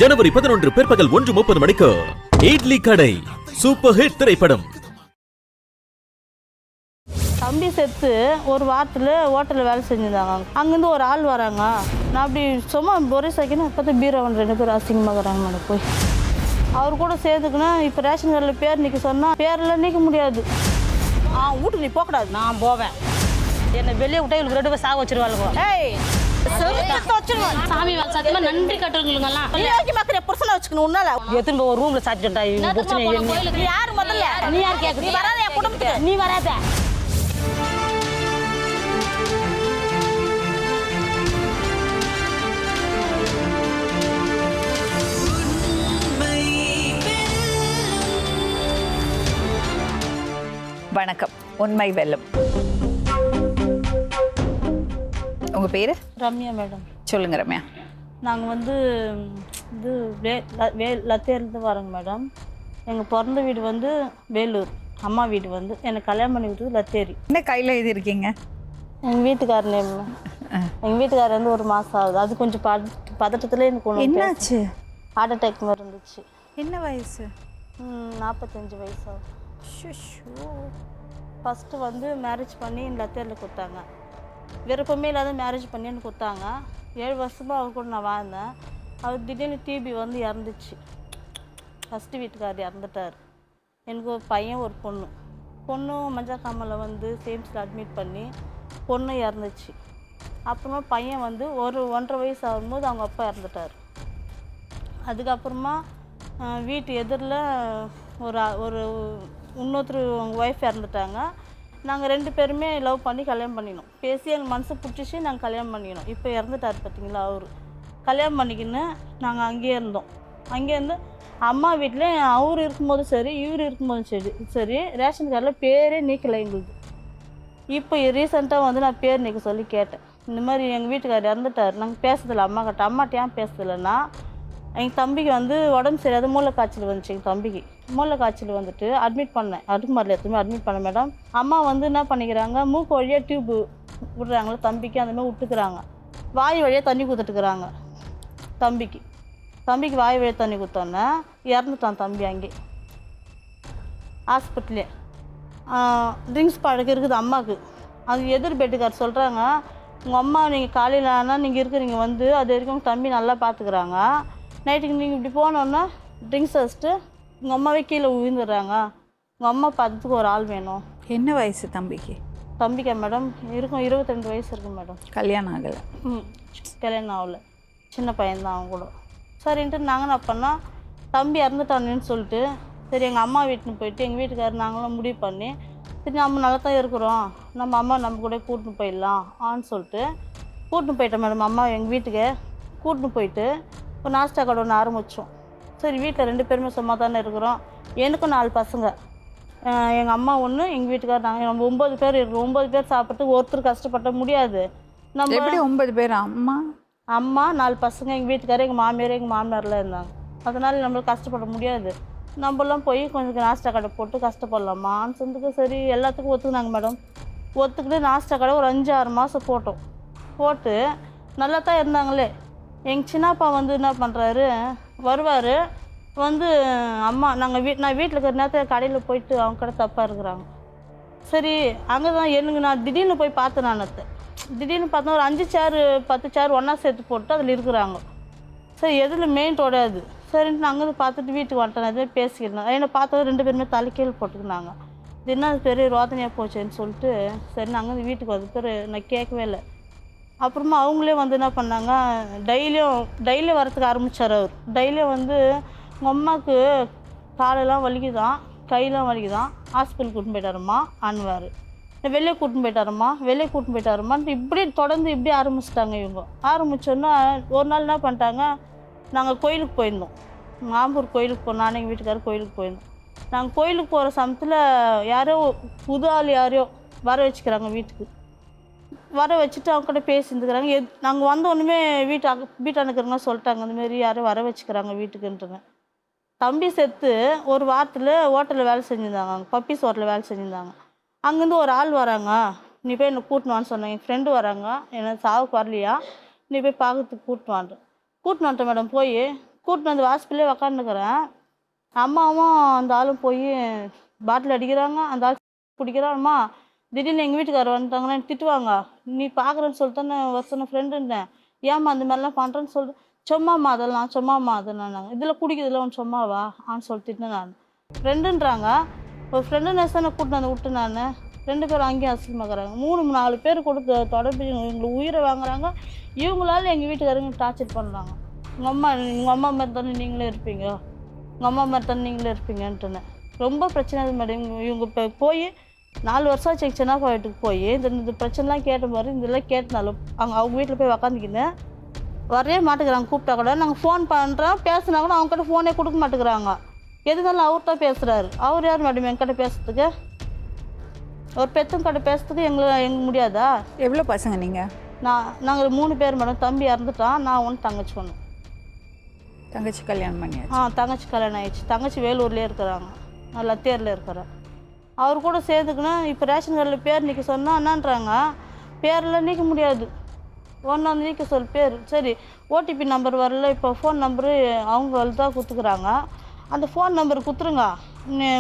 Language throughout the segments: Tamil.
ஜனவரி 11 பிற்பகல் 1:30 மணிக்கு இட்லி கடை சூப்பர் ஹிட் திரைப்படம். தம்பி செத்து ஒரு வாரத்தில் ஹோட்டலில் வேலை செஞ்சுருந்தாங்க. அங்கேருந்து ஒரு ஆள் வராங்க. நான் அப்படி சும்மா ஒரே செகண்ட் அப்போ பீரவன் 2 பேர் அசிங்கமாகறாங்க. மேடம் போய் அவர் கூட சேர்த்துக்குன்னா இப்போ ரேஷன் கார்டில் பேர் நிற்க சொன்னால் பேரெல்லாம் நீக்க முடியாது. வீட்டுக்கு நீ போகக்கூடாது. நான் போவேன். என்னை வெளியே விட்டா இவங்களுக்கு 2 பேர் சாக வச்சிருவாளுங்க. சாமி சத்தியமா நன்றி கட்டுறவங்களுங்கெல்லாம் புருஷனை வச்சுக்கணும். உன்னால எத்தனை ஒரு ரூம்ல சாத்திட்டா யாரு முதல்ல நீ யார் கேட்க? நீ வராத என் குடும்பத்துக்கு. நீ வராத. வணக்கம். உண்மை வெல்லும். உங்க பேரு? ரம்யா மேடம். சொல்லுங்க ரம்யா. நாங்கள் வந்து இது லத்தேர்ந்து வரோங்க மேடம். எங்கள் பிறந்த வீடு வந்து வேலூர், அம்மா வீடு வந்து எனக்கு கல்யாணம் பண்ணி கொடுத்தது லத்தேரி. என்ன கையில் இது இருக்கீங்க? எங்கள் வீட்டுக்கார நேம். எங்கள் வீட்டுக்காரர் வந்து ஒரு மாதம் ஆகுது. அது கொஞ்சம் பதட்டத்தில் எனக்கு ஒன்று என்னாச்சு? ஹார்ட் அட்டாக் மாதிரி இருந்துச்சு. என்ன வயசு? 45 வயசு ஆகுது. ஃபஸ்ட்டு வந்து மேரேஜ் பண்ணி லத்தேரியில் கொடுத்தாங்க. விருப்பமே இல்லாத மேரேஜ் பண்ணி எனக்கு கொடுத்தாங்க. 7 வருஷமாக அவர் கூட நான் வாழ்ந்தேன். அவர் திடீர்னு டிபி வந்து இறந்துச்சு. ஃபஸ்ட்டு வீட்டுக்காரர் இறந்துட்டார். எனக்கு ஒரு பையன் ஒரு பொண்ணு. பொண்ணும் மஞ்சள் காமலில் வந்து சேம்ஸில் அட்மிட் பண்ணி பொண்ணு இறந்துச்சு. அப்புறமா பையன் வந்து 1.5 வயசு ஆகும்போது அவங்க அப்பா இறந்துட்டார். அதுக்கப்புறமா வீட்டு எதிரில் ஒரு இன்னொருத்தர் அவங்க ஒய்ஃப் இறந்துட்டாங்க. நாங்கள் 2 பேருமே லவ் பண்ணி கல்யாணம் பண்ணினோம். பேசி எங்கள் மனசு பிடிச்சி நாங்கள் கல்யாணம் பண்ணிக்கணும். இப்போ இறந்துட்டார் பார்த்தீங்களா அவர். கல்யாணம் பண்ணிக்கின்னு நாங்கள் அங்கேயே இருந்தோம். அங்கேருந்து அம்மா வீட்டில் அவர் இருக்கும்போது சரி, இவர் இருக்கும்போது சரி ரேஷன் கார்டில் பேரே நீக்கலை எங்களுக்கு. இப்போ ரீசெண்டாக வந்து நான் பேர் நீக்க சொல்லி கேட்டேன். இந்த மாதிரி எங்கள் வீட்டுக்காரர் இறந்துட்டார், நாங்கள் பேசுறதில்ல அம்மா கிட்ட. அம்மாட்ட ஏன் பேசுறதில்லைன்னா, எங்கள் தம்பிக்கு வந்து உடம்பு சரியாத மூளைக்காய்ச்சல் வந்துச்சு. எங்கள் தம்பிக்கு மூளைக்காய்ச்சல் வந்துட்டு அட்மிட் பண்ணேன். அடுமாரில் எத்தனை அட்மிட் பண்ணேன் மேடம். அம்மா வந்து என்ன பண்ணிக்கிறாங்க, மூக்கு வழியாக டியூப்பு விட்றாங்களோ தம்பிக்கு, அந்தமாதிரி விட்டுக்கிறாங்க. வாய் வழியாக தண்ணி கொடுத்துட்டுக்கிறாங்க தம்பிக்கு வாய் வழியாக தண்ணி கொடுத்தோன்னே இறந்துட்டான் தம்பி. அங்கே ஹாஸ்பிட்டலே ட்ரிங்க்ஸ் பழக்கம் இருக்குது அம்மாவுக்கு. அது எதிர் பெட்டுக்கார் சொல்கிறாங்க, உங்கள் அம்மா நீங்கள் காலையில் ஆனால் நீங்கள் இருக்கிறீங்க வந்து அது வரைக்கும் தம்பி நல்லா பார்த்துக்குறாங்க. நைட்டுக்கு நீங்கள் இப்படி போனோன்னா ட்ரிங்க்ஸ் வச்சுட்டு உங்கள் அம்மாவே கீழே விழுந்துடுறாங்க. உங்கள் அம்மா பார்த்துக்கு ஒரு ஆள் வேணும். என்ன வயசு தம்பிக்கு? தம்பிக்கா மேடம் இருக்கும் 22 வயசு இருக்கும் மேடம். கல்யாணம் ஆகலை? கல்யாணம் ஆகலை, சின்ன பையன்தான் அவங்க கூட. சரின்ட்டு நாங்கள் என்ன பண்ணோம், தம்பி இறந்துட்டானேன்னு சொல்லிட்டு சரி எங்கள் அம்மா வீட்டுன்னு போயிட்டு எங்கள் வீட்டுக்காரர் நாங்களும் முடிவு பண்ணி சரி நம்ம நல்லா தான் இருக்கிறோம், நம்ம அம்மா நம்ம கூட கூட்டின்னு போயிடலாம் ஆன்னு சொல்லிட்டு கூட்டின்னு போயிட்டோம் மேடம். அம்மா எங்கள் வீட்டுக்கு கூட்டின்னு போயிட்டு ஒரு நாஸ்டா கடை ஒன்று ஆரம்பித்தோம். சரி வீட்டில் 2 பேருமே சும்மா தானே இருக்கிறோம். எனக்கும் 4 பசங்க, எங்கள் அம்மா ஒன்று, எங்கள் வீட்டுக்காரர் நாங்கள். நம்ம 9 பேர் இருக்கிறோம். 9 பேர் சாப்பிட்டு ஒருத்தர் கஷ்டப்பட முடியாது. நம்ம எப்படி 9 பேர்? அம்மா 4 பசங்க, எங்கள் வீட்டுக்காரர், எங்கள் மாமியார், எங்கள் மாமனார்லாம் இருந்தாங்க. அதனால் நம்மளுக்கு கஷ்டப்பட முடியாது. நம்மளாம் போய் கொஞ்சம் நாஸ்டா கடை போட்டு கஷ்டப்படலாமான்னு சொன்னதுக்கு சரி எல்லாத்துக்கும் ஒத்துக்குனாங்க மேடம். ஒத்துக்கிட்டு நாஸ்டா கடை ஒரு 5-6 மாதம் போட்டோம். போட்டு நல்லா தான் இருந்தாங்களே. எங்கள் சின்னப்பா வந்து என்ன பண்ணுறாரு, வருவார் வந்து அம்மா நான் வீட்டில் இருக்கிற நேரத்தில் கடையில் போயிட்டு அவங்க கடை தப்பாக இருக்கிறாங்க. சரி அங்கே தான் எனக்கு நான் திடீர்னு போய் பார்த்தேன். நான் திடீர்னு பார்த்தா ஒரு 5 சேர் 10 சேர் ஒன்றா சேர்த்து போட்டு அதில் இருக்கிறாங்க. சரி எதில் மெயின் தொடாது. சரின்ட்டு நான் அங்கேருந்து பார்த்துட்டு வீட்டுக்கு வந்துட்டேன். எதுவுமே பேசிக்கிறேன். என்னை பார்த்தா 2 பேருமே தலைக்கீழ் போட்டுக்கினாங்க. இது என்ன பெரிய ரோதனையாக போச்சேன்னு சொல்லிட்டு சரி நான் அங்கேருந்து வீட்டுக்கு வந்து பேர் நான் கேட்கவே இல்லை. அப்புறமா அவங்களே வந்து என்ன பண்ணாங்க, டெய்லியும் வரத்துக்கு ஆரம்பித்தார் அவர். டெய்லியும் வந்து உங்கள் அம்மாவுக்கு காலெல்லாம் வலிக்குதான், கையெல்லாம் வலிக்குதான், ஹாஸ்பிட்டல் கூட்டின்னு போயிட்டாருமா ஆன்வார். வெளியே கூட்டின்னு போயிட்டாருமான்ட்டு இப்படி தொடர்ந்து இப்படி ஆரம்பிச்சிட்டாங்க இவங்க. ஆரம்பித்தோன்னா ஒரு நாள் என்ன பண்ணிட்டாங்க, நாங்கள் கோயிலுக்கு போயிருந்தோம். ஆம்பூர் கோயிலுக்கு போனோம். நானும் எங்கள் வீட்டுக்காரர் கோயிலுக்கு போயிருந்தோம். நாங்கள் கோயிலுக்கு போகிற சமயத்தில் யாரோ புது ஆள் யாரையோ வர வச்சுக்கிறாங்க வீட்டுக்கு. வர வச்சுட்டு அவங்க கூட பேசியிருந்துக்கிறாங்க. நாங்கள் வந்த ஒன்றுமே வீட்டானுக்கிறவங்க சொல்லிட்டாங்க, இந்தமாரி யாரும் வர வச்சுக்கிறாங்க வீட்டுக்குன்ட்டுங்க. தம்பி செத்து ஒரு வாரத்தில் ஹோட்டலில் வேலை செஞ்சுருந்தாங்க. அங்கே பப்பீஸ் ஹோட்டலில் வேலை செஞ்சுருந்தாங்க. அங்கேருந்து ஒரு ஆள் வராங்க, நீ போய் என்னை கூட்டினு சொன்னாங்க. என் ஃப்ரெண்டு வராங்க, என்ன சாவுக்கு வரலையா, நீ போய் பார்க்கறதுக்கு கூட்டினு வந்துட்டேன் மேடம். போய் கூட்டின்னு வந்து ஹாஸ்பிட்டலே உக்காந்துக்கிறேன். அம்மாவும் அந்த ஆளும் போய் பாட்டில் அடிக்கிறாங்க. அந்த ஆள் குடிக்கிறான்மா. திடீர்னு எங்கள் வீட்டுக்காரர் வந்துட்டாங்கன்னா திட்டுவாங்க. நீ பார்க்குறேன்னு சொல்லிட்டு தானே வருஷம் ஃப்ரெண்டுன்னேன். ஏம்மா அந்த மாதிரிலாம் பண்ணுறேன்னு சொல்லிட்டு சும்மாம்மா அதெல்லாம் சும்மாம்மா அதெல்லாம் நாங்கள் இதில் குடிக்கிறதுல ஒன்று சும்மாவா ஆன்னு சொல்லிட்டு நான் ஃப்ரெண்டுன்றாங்க. ஒரு ஃப்ரெண்டு நேசனை கூட்டின்னு வந்து விட்டு நான் 2 பேரும் அங்கேயும் அசிங்கமாக்குறாங்க. 3-4 பேர் கொடுத்து தொடர்பு எங்களுக்கு உயிரை வாங்குறாங்க. இவங்களால எங்கள் வீட்டுக்காரங்க டார்ச்சர் பண்ணுறாங்க. உங்கள் அம்மா மாதிரி தானே நீங்களே இருப்பீங்க, உங்கள் அம்மா மாதிரி தானே நீங்களே இருப்பீங்கன்ட்டுன்னு ரொம்ப பிரச்சனை அது மேடம். இவங்க இப்போ போய் 4 வருஷம் ஆச்சு எங்கள் சின்னப்பா வீட்டுக்கு போய் இந்த பிரச்சனைலாம் கேட்ட மாதிரி இதெல்லாம் கேட்டனாலும் அவங்க வீட்டில் போய் உக்காந்துக்கின்னு வரவே மாட்டேங்கிறாங்க. கூப்பிட்டா கூட நாங்கள் ஃபோன் பண்ணுறோம் பேசுனா கூட அவங்ககிட்ட ஃபோனே கொடுக்க மாட்டேங்கிறாங்க. எதுனாலும் அவர் தான் பேசுகிறாரு. அவர் யார் மேடம் எங்கிட்ட பேசுறதுக்கு? ஒரு பெத்தம் கிட்ட பேசுறதுக்கு எங்களுக்கு முடியாதா? எவ்வளோ பசங்க நீங்கள்? நாங்கள் 3 பேர் மேடம். தம்பி இறந்துட்டான். நான் ஒன்று தங்கச்சி ஒன்று. தங்கச்சி கல்யாணம் பண்ணியாச்சு? தங்கச்சி கல்யாணம் ஆயிடுச்சு. தங்கச்சி வேலூர்லேயே இருக்கிறாங்க. நான் லத்தியரில் இருக்கிறேன். அவர் கூட சேர்த்துக்குன்னா இப்போ ரேஷன் கார்டில் பேர் நீக்க சொன்னால் என்னன்றாங்க, பேரில் நீக்க முடியாது, ஒன்றாந்து நீக்க சொல் பேர். சரி ஓடிபி நம்பர் வரல, இப்போ ஃபோன் நம்பரு அவங்க தான் கொடுத்துக்குறாங்க. அந்த ஃபோன் நம்பர் கொடுத்துருங்க,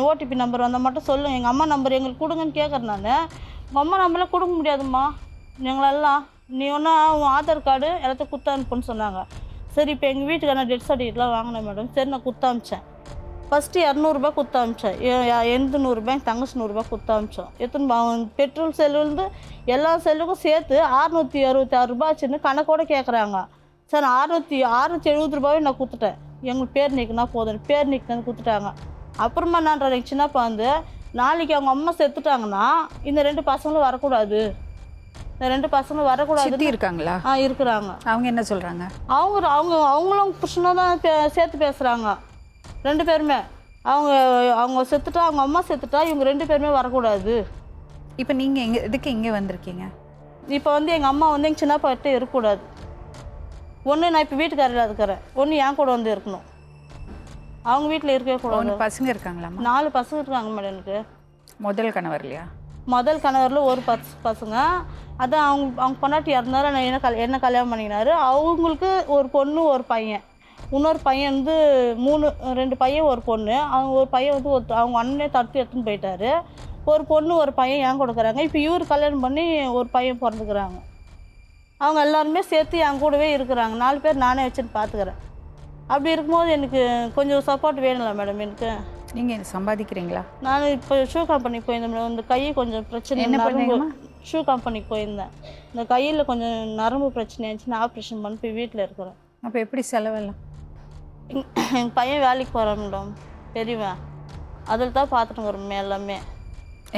ஓடிபி நம்பர் வந்தால் மட்டும் சொல்லுங்கள். எங்கள் அம்மா நம்பர் எங்களுக்கு கொடுங்கன்னு கேட்குறேன் நான். உங்கள் அம்மா நம்பர்லாம் கொடுக்க முடியாதும்மா எங்களெல்லாம். நீ ஒன்றா உன் ஆதார் கார்டு எல்லாத்தையும் குத்து அனுப்புன்னு சொன்னாங்க. சரி இப்போ எங்கள் வீட்டுக்கு நான் டெத் சர்டிஃபிகேட்லாம் வாங்கினேன் மேடம். சரி நான் குத்து அமிச்சேன். ஃபஸ்ட்டு 200 குத்து அமிச்சேன். எந்த 100 ரூபாய் தங்கச்சி 100 குத்து அமிச்சோம். எத்தனை பெட்ரோல் செல்லுலேருந்து எல்லா செல்லுக்கும் சேர்த்து 666 ரூபாய் ஆச்சுன்னு கணக்கோடு கேட்குறாங்க. சார் 670 ரூபாவே நான் கொடுத்துட்டேன். எங்களுக்கு பேர் நீக்கினா போதும், பேர் நீக்கினு கொடுத்துட்டாங்க. அப்புறமா என்னன்றார் எங்கள் சின்னப்பா வந்து, நாளைக்கு அவங்க அம்மா செத்துட்டாங்கன்னா இந்த 2 பசங்களும் வரக்கூடாது, இந்த 2 பசங்களும் வரக்கூடாது. இருக்காங்களா? இருக்கிறாங்க. அவங்க என்ன சொல்கிறாங்க? அவங்களும் புருஷனாக தான் சேர்த்து பேசுகிறாங்க. 2 பேருமே அவங்க செத்துட்டா, அவங்க அம்மா செத்துட்டா இவங்க 2 பேருமே வரக்கூடாது. இப்போ நீங்கள் எதுக்கு இங்கே வந்திருக்கீங்க? இப்போ வந்து எங்கள் அம்மா வந்து எங்கள் சின்னப்பாட்ட இருக்கக்கூடாது. ஒன்று நான் இப்போ வீட்டுக்காரில் இருக்கிறேன், ஒன்று என் கூட வந்து இருக்கணும். அவங்க வீட்டில் இருக்கவே கூடாது. பசங்க இருக்காங்களாம்மா? 4 பசங்க இருக்காங்க மேடம் எனக்கு. முதல் கணவர் இல்லையா? முதல் கணவரில் ஒரு பசங்க. அதான் அவங்க பொண்டாட்டி இறந்தாலும் நான் என்ன கல்யாணம் பண்ணிக்கினாரு. அவங்களுக்கு ஒரு பொண்ணு ஒரு பையன். இன்னொரு பையன் வந்து 2 பையன் ஒரு பொண்ணு. அவங்க ஒரு பையன் வந்து அவங்க அண்ணனே தடுத்து எடுத்துன்னு போயிட்டாரு. ஒரு பொண்ணு ஒரு பையன் ஏன் கொடுக்குறாங்க. இப்போ இவர் கல்யாணம் பண்ணி ஒரு பையன் பிறந்துக்கிறாங்க. அவங்க எல்லாருமே சேர்த்து என் கூடவே இருக்கிறாங்க. 4 பேர் நானே வச்சுன்னு பார்த்துக்கிறேன். அப்படி இருக்கும்போது எனக்கு கொஞ்சம் சப்போர்ட் வேணும்ல மேடம் எனக்கு. நீங்கள் சம்பாதிக்கிறீங்களா? நான் இப்போ ஷூ கம்பெனிக்கு போயிருந்தேன் மேடம். இந்த கை கொஞ்சம் பிரச்சனை. என்ன பண்ணீங்கம்மா? ஷூ கம்பெனிக்கு போயிருந்தேன். இந்த கையில் கொஞ்சம் நரம்பு பிரச்சனை ஆச்சுன்னு ஆப்ரேஷன் பண்ணி போய் வீட்டில் இருக்கிறேன். அப்போ எப்படி செலவெல்லாம்? எங்கள் பையன் வேலைக்கு போகிறான் மேடம், பெரியவன். அதில் தான் பார்த்துட்டு வரோம் எல்லாமே.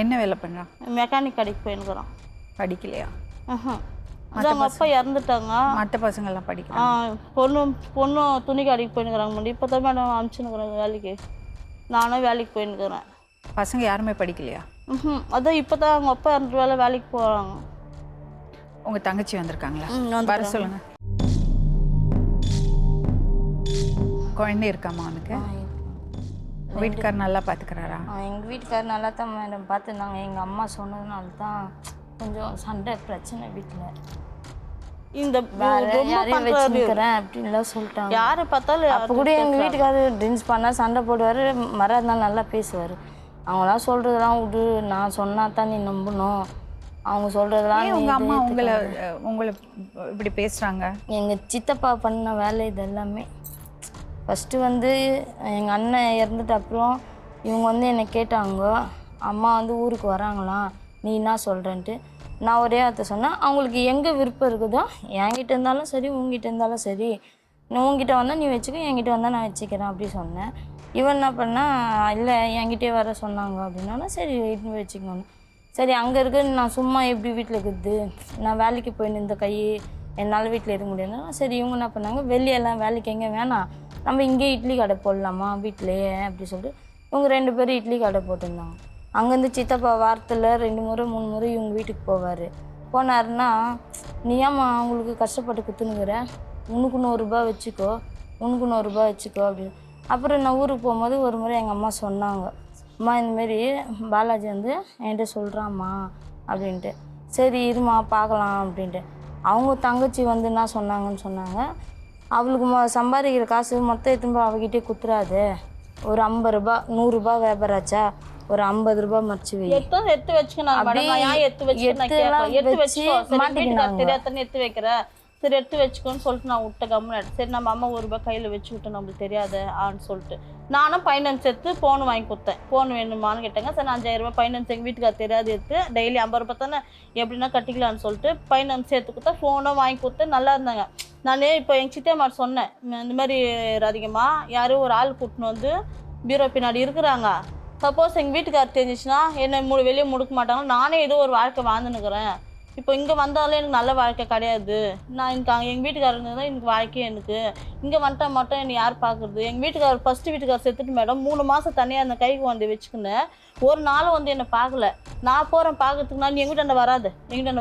என்ன வேலை பண்ணுறான்? மெக்கானிக் கடைக்கு போயிருக்கிறான். படிக்கலையா? அதான் அவங்க அப்பா இறந்துட்டாங்க. மற்ற பசங்கள்லாம் படிக்கிறாங்க. பொண்ணு துணி கடைக்கு போயிருக்கிறாங்க மேடம். இப்போ தான் மேடம் அனுப்பிச்சுன்னுக்குறாங்க வேலைக்கு. நானும் வேலைக்கு போயிருக்கிறேன். பசங்க யாருமே படிக்கலையா? அதான் இப்போ தான் அவங்க அப்பா இறந்து வேலைக்கு போகிறாங்க. உங்கள் தங்கச்சி வந்திருக்காங்களா? வர சொல்லுங்கள். குழந்தை இருக்காமா அவனுக்கு? வீட்டுக்காரர் நல்லா பார்த்துக்கிறாரா? எங்கள் வீட்டுக்காரர் நல்லா தான் மேடம் பார்த்துருந்தாங்க. எங்கள் அம்மா சொன்னதுனால தான் கொஞ்சம் சண்டை பிரச்சனை வீட்டில். இந்த யாரையும் வச்சுக்கிறேன் அப்படின்லாம் சொல்லிட்டாங்க. யாரை பார்த்தாலும் அப்போ கூட எங்கள் வீட்டுக்காரர் ட்ரிங்க்ஸ் பண்ணால் சண்டை போடுவார், மறாதனால நல்லா பேசுவார். அவங்களாம் சொல்கிறதெல்லாம் விடு, நான் சொன்னால் தான் நீ நம்பணும், அவங்க சொல்கிறதெல்லாம். உங்கள் அம்மா உங்களை இப்படி பேசுகிறாங்க? எங்கள் சித்தப்பா பண்ண வேலை இது எல்லாமே. ஃபஸ்ட்டு வந்து எங்கள் அண்ணன் இறந்துட்டு அப்புறம் இவங்க வந்து என்னை கேட்டாங்க, அம்மா வந்து ஊருக்கு வராங்களாம், நீ என்ன சொல்கிறேன்ட்டு. நான் ஒரே வார்த்தை சொன்னேன், அவங்களுக்கு எங்கே விருப்பம் இருக்குதோ, என்கிட்ட இருந்தாலும் சரி உங்ககிட்ட இருந்தாலும் சரி, நீ உங்ககிட்ட வந்தால் நீ வச்சுக்க, என்கிட்ட வந்தால் நான் வச்சுக்கிறேன் அப்படி சொன்னேன். இவன் என்ன பண்ணால், இல்லை என்கிட்டே வர சொன்னாங்க அப்படின்னாலும் சரி இட்டுன்னு வச்சுக்கணும். சரி அங்கே இருக்க நான் சும்மா எப்படி வீட்டில் இருக்குது, நான் வேலைக்கு போயின்னு இந்த கை என்னால் வீட்டில் இருக்க முடியாதுன்னா, சரி இவங்க என்ன பண்ணாங்க, வெளியெல்லாம் வேலைக்கு எங்கே வேணாம், நம்ம இங்கே இட்லி கடை போடலாமா வீட்டிலையே அப்படி சொல்லிட்டு இவங்க 2 பேரும் இட்லி கடை போட்டிருந்தாங்க. அங்கேருந்து சித்தப்பா வாரத்தில் 2 முறை 3 முறை இவங்க வீட்டுக்கு போவார். போனாருன்னா, நீ ஏம்மா அவங்களுக்கு கஷ்டப்பட்டு குத்துனுங்கிற, உனக்கு 100 ரூபாய் வச்சுக்கோ, உனக்கு 100 ரூபாய் வச்சுக்கோ அப்படின்னு. அப்புறம் நான் ஊருக்கு போகும்போது ஒரு முறை எங்கள் அம்மா சொன்னாங்க, அம்மா இந்தமாரி பாலாஜி வந்து என்கிட்ட சொல்கிறாம்மா அப்படின்ட்டு. சரி இருமா பார்க்கலாம் அப்படின்ட்டு. அவங்க தங்கச்சி வந்து என்ன சொன்னாங்கன்னு சொன்னாங்க, அவளுக்கு சம்பாதிக்கிற காசு மொத்தம் எடுத்துன்னு போய் அவகிட்டே குத்துறாது. ஒரு 50 ரூபா 100 ரூபாய் வியாபாராச்சா, ஒரு 50 ரூபாய் மறைச்சு வை. எடுத்து வச்சுக்கணும் மேடம். நான் ஏன் எடுத்து வச்சுக்கணும்? எடுத்து வச்சுக்கோ. தெரியாதுன்னு எடுத்து வைக்கிற. சரி எடுத்து வச்சுக்கோன்னு சொல்லிட்டு நான் விட்ட கம்முன்னு. சரி நம்ம அம்மா 1 ரூபாய் கையில் வச்சு விட்டு நம்மளுக்கு தெரியாத ஆன்னு சொல்லிட்டு நானும் ஃபைனான்ஸ் எடுத்து ஃபோன் வாங்கி கொடுத்தேன். ஃபோன் வேணுமான்னு கேட்டாங்க. சரி நான் 5000 ரூபாய் ஃபைனான்ஸ் எங்கள் வீட்டுக்கார் தெரியாது எடுத்து டெய்லி 50 ரூபாய் தானே எப்படின்னா கட்டிக்கலான்னு சொல்லிட்டு ஃபைனான்ஸ் எடுத்து கொடுத்தா ஃபோனும் வாங்கி கொடுத்து நல்லா இருந்தாங்க. நான் இப்போ எங்கள் சித்தியம்மா சொன்னேன், இந்த மாதிரி அதிகமாக யாரும் ஒரு ஆள் கூட்டின்னு வந்து பீரோ பின்னாடி இருக்கிறாங்க. சப்போஸ் எங்கள் வீட்டுக்கார் தெரிஞ்சிச்சுன்னா என்னை வெளியே முடுக்க மாட்டாங்க. நானே ஏதோ ஒரு வாழ்க்கை வாழ்ந்துன்னுக்குறேன். இப்போ இங்கே வந்தாலும் எனக்கு நல்ல வாழ்க்கை கிடையாது. நான் எனக்கு எங்கள் வீட்டுக்காரர் இருந்தால் தான் எனக்கு வாழ்க்கையே. எனக்கு இங்கே வந்துட்டா மட்டும் என்னை யார் பார்க்குறது? எங்கள் வீட்டுக்காரர் ஃபஸ்ட்டு வீட்டுக்காரர் செத்துட்டு மேடம் 3 மாதம் தனியாக அந்த கைக்கு வந்து வச்சுக்கின்னு ஒரு நாள் வந்து என்னை பார்க்கல. நான் போகிறேன் பார்க்கறதுக்கு. நான் எங்கிட்ட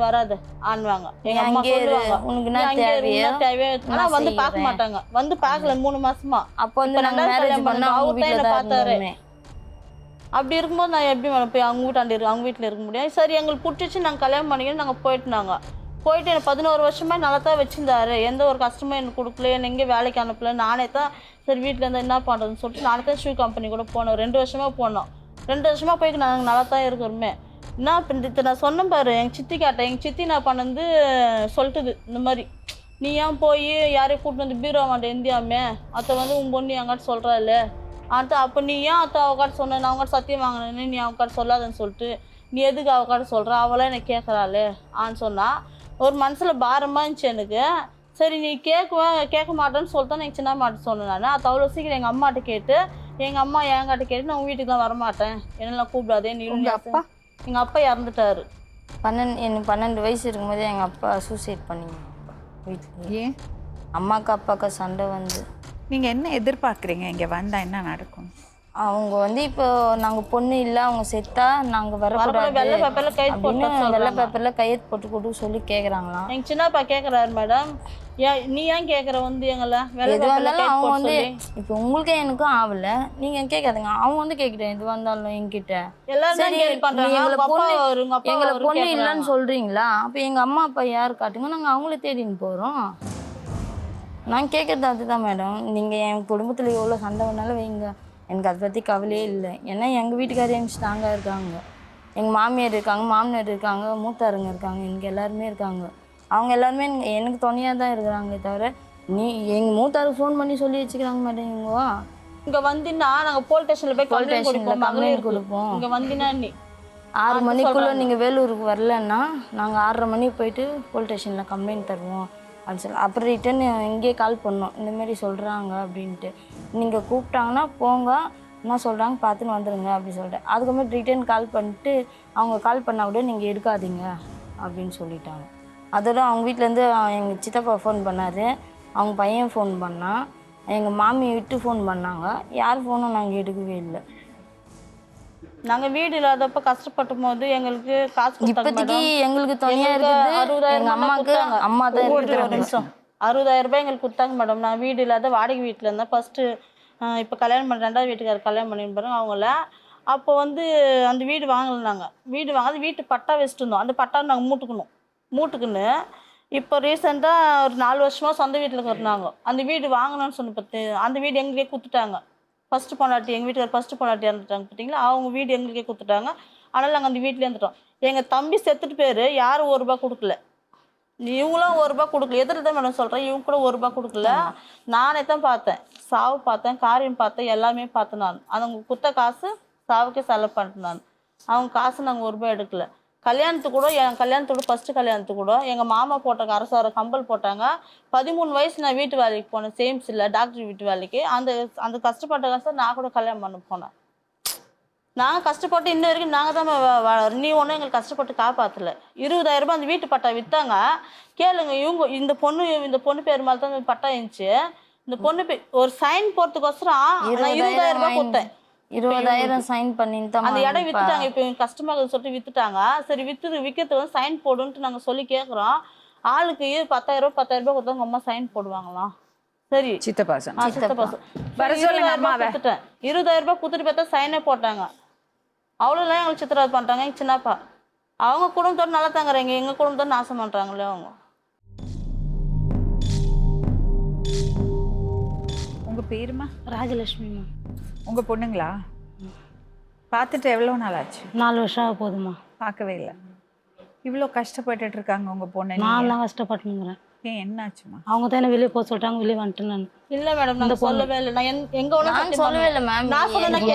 வராது ஆன்வாங்க. எங்கள் அம்மா சொல்லுவாங்க தேவையே. ஆனால் வந்து பார்க்க மாட்டாங்க. வந்து பார்க்கல 3 மாசமா. அப்போ வந்து அவர் தான் என்னை பார்த்தாரு. அப்படி இருக்கும்போது நான் எப்படி போய் அவங்க வீட்டில் இருக்க முடியாது. சரி எங்களுக்கு பிடிச்சிச்சு, நாங்கள் கல்யாணம் பண்ணிக்கிட்டு நாங்கள் போயிட்டு எனக்கு 11 வருஷமாக நல்லா தான் வச்சுருந்தாரு. எந்த ஒரு கஷ்டமும் எனக்கு கொடுக்கல, என்னை எங்கேயும் வேலைக்கு அனுப்பல. நானே தான் சரி வீட்டில் இருந்தால் என்ன பண்ணுறதுன்னு சொல்லிட்டு நானே தான் ஷூ கம்பெனி கூட போனோம். 2 வருஷமாக போனோம். 2 வருஷமாக போய்க்கு நாங்கள் நல்லா தான் இருக்கிறோமே. என்ன இப்போ நான் சொன்னேன் பாரு, எங்கள் சித்தி கேட்டேன். எங்கள் சித்தி நான் பண்ணது சொல்லிட்டுது இந்த மாதிரி, நீ ஏன் போய் யாரையும் கூப்பிட்டு வந்து பீரோ வாண்ட இந்தியாமே அத்தை வந்து உன் பொண்ணு எங்காட்டு சொல்கிறா இல்லை அத்தை. அப்போ நீ ஏன் அத்தை அவக்காட்டு சொன்ன? நான் அவங்கள்ட்ட சத்தியம் வாங்கினேன்னு நீ அவக்காட்டு சொல்லாதுன்னு சொல்லிட்டு நீ எதுக்கு அவக்காட்டு சொல்கிற? அவளாம் என்னை கேட்குறாளே ஆன்னு சொன்னால் ஒரு மனசில் பாரமாக இருந்துச்சு எனக்கு. சரி நீ கேட்க மாட்டேன்னு சொல்லிட்டு நான் சின்ன மாட்ட சொன்னேன். நான் அது அவ்வளோ சீக்கிரம் எங்கள் அம்மாட்ட கேட்டு எங்கள் அம்மா என்கிட்ட கேட்டு நான் உங்கள் வீட்டுக்கு தான் வரமாட்டேன், என்னெல்லாம் கூப்பிடாதே நீ. அப்பா எங்கள் அப்பா இறந்துட்டாரு. எனக்கு 12 வயசு இருக்கும்போதே எங்கள் அப்பா சூசைட் பண்ணிங்க வீட்டுக்கு. ஏன்? அம்மாவுக்கு அப்பாவுக்கு சண்டை வந்து. நீங்கள் என்ன எதிர்பார்க்குறீங்க? இங்கே வந்தால் என்ன நடக்கும்? அவங்க வந்து இப்போ நாங்கள் பொண்ணு இல்லை, அவங்க செத்தா நாங்கள் வரக்கூடாது வெள்ளை பேப்பரில் கையெழுத்து போட்டு கொடுக்க சொல்லி கேட்குறாங்களாம். எங்கள் சின்னப்பா கேட்குறாரு மேடம், நீ ஏன் கேட்குற வந்து எங்களை அவங்க வந்து இப்போ உங்களுக்கே எனக்கும் ஆகலை, நீங்கள் கேட்காதுங்க. அவங்க வந்து கேட்குறேன் எது வந்தாலும் எங்கிட்ட எங்களை பொண்ணு இல்லைன்னு சொல்கிறீங்களா? அப்போ எங்கள் அம்மா அப்பா யார் காட்டுங்க, நாங்கள் அவங்கள தேடின்னு போகிறோம். நான் கேட்குறது அதுதான் மேடம். நீங்கள் என் குடும்பத்தில் எவ்வளோ சண்டை வேணாலும் வைங்க, எனக்கு அதை பற்றி கவலையே இல்லை. ஏன்னா எங்கள் வீட்டுக்காரர் எனக்கு ஸ்ட்ராங்காக இருக்காங்க, எங்கள் மாமியார் இருக்காங்க, மாமனார் இருக்காங்க, மூத்தாருங்க இருக்காங்க, எனக்கு எல்லாருமே இருக்காங்க. அவங்க எல்லாருமே எனக்கு துணையாக தான் இருக்கிறாங்க. தவிர எங்கள் மூத்தாருக்கு ஃபோன் பண்ணி சொல்லி வச்சுக்கிறாங்க மேடம். இங்கே வந்தீங்கன்னா நாங்கள் போலீஸ் ஸ்டேஷனில் போய் கம்ப்ளைண்ட் கொடுப்போம். இங்கே வந்தீங்கன்னா நீ 6 மணிக்குள்ளே நீங்கள் வேலூருக்கு வரலன்னா நாங்கள் 6:30 மணிக்கு போயிட்டு போலீஸ் ஸ்டேஷனில் கம்ப்ளைண்ட் தருவோம் அப்படின்னு சொல்லி. அப்புறம் ரிட்டன் இங்கேயே கால் பண்ணோம், இந்தமாரி சொல்கிறாங்க அப்படின்ட்டு. நீங்கள் கூப்பிட்டாங்கன்னா போங்க, என்ன சொல்கிறாங்க பார்த்துன்னு வந்துடுங்க அப்படின்னு சொல்லிட்டு. அதுக்கப்புறம் ரிட்டன் கால் பண்ணிட்டு அவங்க கால் பண்ணால் கூட நீங்கள் எடுக்காதீங்க அப்படின்னு சொல்லிட்டாங்க. அதோட அவங்க வீட்டிலேருந்து எங்கள் சித்தப்பா ஃபோன் பண்ணார், அவங்க பையன் ஃபோன் பண்ணான், எங்கள் மாமி விட்டு ஃபோன் பண்ணாங்க. யார் ஃபோனும் நாங்கள் எடுக்கவே இல்லை. நாங்கள் வீடு இல்லாதப்ப கஷ்டப்படும் போது எங்களுக்கு காசு இப்போதைக்கு எங்களுக்கு துணையாக இருக்குது எங்கள் அம்மாவுக்கு. அம்மா தான் ஒரு நிமிஷம் 60,000 ரூபாய் எங்களுக்கு கொடுத்தாங்க மேடம். நான் வீடு இல்லாத வாடகை வீட்டில் இருந்தேன் ஃபஸ்ட்டு. இப்போ கல்யாணம் பண்ண 2வது வீட்டுக்காரர் கல்யாணம் பண்ணின்னு பாருங்க அவங்கள. அப்போ வந்து அந்த வீடு வாங்கலை. நாங்கள் வீடு வாங்காது வீட்டு பட்டா வச்சுட்டு இருந்தோம். அந்த பட்டா நாங்கள் மூட்டுக்குன்னு இப்போ ரீசெண்டாக ஒரு 4 வருஷமாக சொந்த வீட்டில் இருந்தாங்க. அந்த வீடு வாங்கணும்னு சொன்ன பற்றி அந்த வீடு எங்களுக்கே கொடுத்துட்டாங்க. ஃபஸ்ட்டு பொண்டாட்டி எங்கள் வீட்டுக்கார் ஃபஸ்ட்டு பொண்டாட்டி இறந்துட்டாங்க பார்த்தீங்களா, அவங்க வீடு எங்களுக்கே கொடுத்துட்டாங்க. அதனால் நாங்கள் அந்த வீட்டில் இருந்துட்டோம். எங்கள் தம்பி செத்துட்டு பேர் யாரும் 1 ரூபா கொடுக்கல, இவங்களும் 1 ரூபா கொடுக்கல. எதில் தான் மேடம் சொல்கிறேன், இவங்க கூட 1 ரூபா கொடுக்கல. நானே தான் பார்த்தேன், சாவு பார்த்தேன், காரியம் பார்த்தேன், எல்லாமே பார்த்தேன். நான் அவங்க கொடுத்த காசு சாவுக்கே செலவு பண்ணிட்டேன். நான் அவங்க காசு நாங்கள் 1 ரூபா எடுக்கல. கல்யாணத்துக்கு கூட என் கல்யாணத்தோட ஃபஸ்ட்டு கல்யாணத்துக்கு கூட எங்கள் மாமா போட்ட அரசார கம்பல் போட்டாங்க. 13 வயசு நான் வீட்டு வேலைக்கு போனேன், சேம்ஸ் இல்லை டாக்டர் வீட்டு வேலைக்கு. அந்த கஷ்டப்பட்ட காசை நான் கூட கல்யாணம் பண்ண போனேன். நாங்கள் கஷ்டப்பட்டு இன்ன வரைக்கும் நாங்கள் தான் நீ ஒன்றும் எங்களுக்கு கஷ்டப்பட்டு காப்பாற்றல. 20,000 ரூபாய் அந்த வீட்டு பட்டா விற்றாங்க. கேளுங்க, இவங்க இந்த பொண்ணு பேர் மேலே தான் பட்டா இருந்துச்சு. இந்த பொண்ணு ஒரு சைன் போகிறதுக்கோசரம் 20,000 ரூபாய் கொடுத்தேன். 20,000 சைன் பண்ணிட்டு அந்த இடம் வித்துட்டாங்க. இப்போ கஷ்டமாக சொல்லிட்டு வித்துட்டாங்க. சரி விற்கிறது வந்து சைன் போடுன்ட்டு நாங்கள் சொல்லி கேட்குறோம். ஆளுக்கு 10,000 ரூபாய் கொடுத்தா உங்கள் அம்மா சைன் போடுவாங்களாம். சரி சித்தப்பா கொடுத்துட்டேன். 20,000 ரூபாய் கொடுத்துட்டு பார்த்தா சைனே போட்டாங்க. அவ்வளோலாம் எங்களுக்கு சித்திரவதை பண்ணுறாங்க எங்கள் சின்னப்பா. அவங்க குடும்பத்தோடு நல்லா தாங்கிறாங்க, எங்கள் குடும்பத்தோடு நாசம் பண்ணுறாங்களே அவங்க. உங்கள் பேருமா? ராஜலட்சுமிம்மா. உங்கள் பொண்ணுங்களா? பார்த்துட்டு எவ்வளோ நாள் ஆச்சு? 4 வருஷம் ஆக போகுதும்மா. பார்க்கவே இல்லை. இவ்வளோ கஷ்டப்பட்டுட்டு இருக்காங்க உங்கள் பொண்ணு. நான் தான் கஷ்டப்பட்டுங்கிறேன். ஏன் என்னாச்சுமா? அவங்க தான் என்ன வெளியே போக சொல்லிட்டாங்க, வெளியே வந்துட்டேன் நான். இல்ல மேடம் நான் சொல்லவே இல்லை. நான் எங்க நான் சொல்லவே இல்லை மேம்.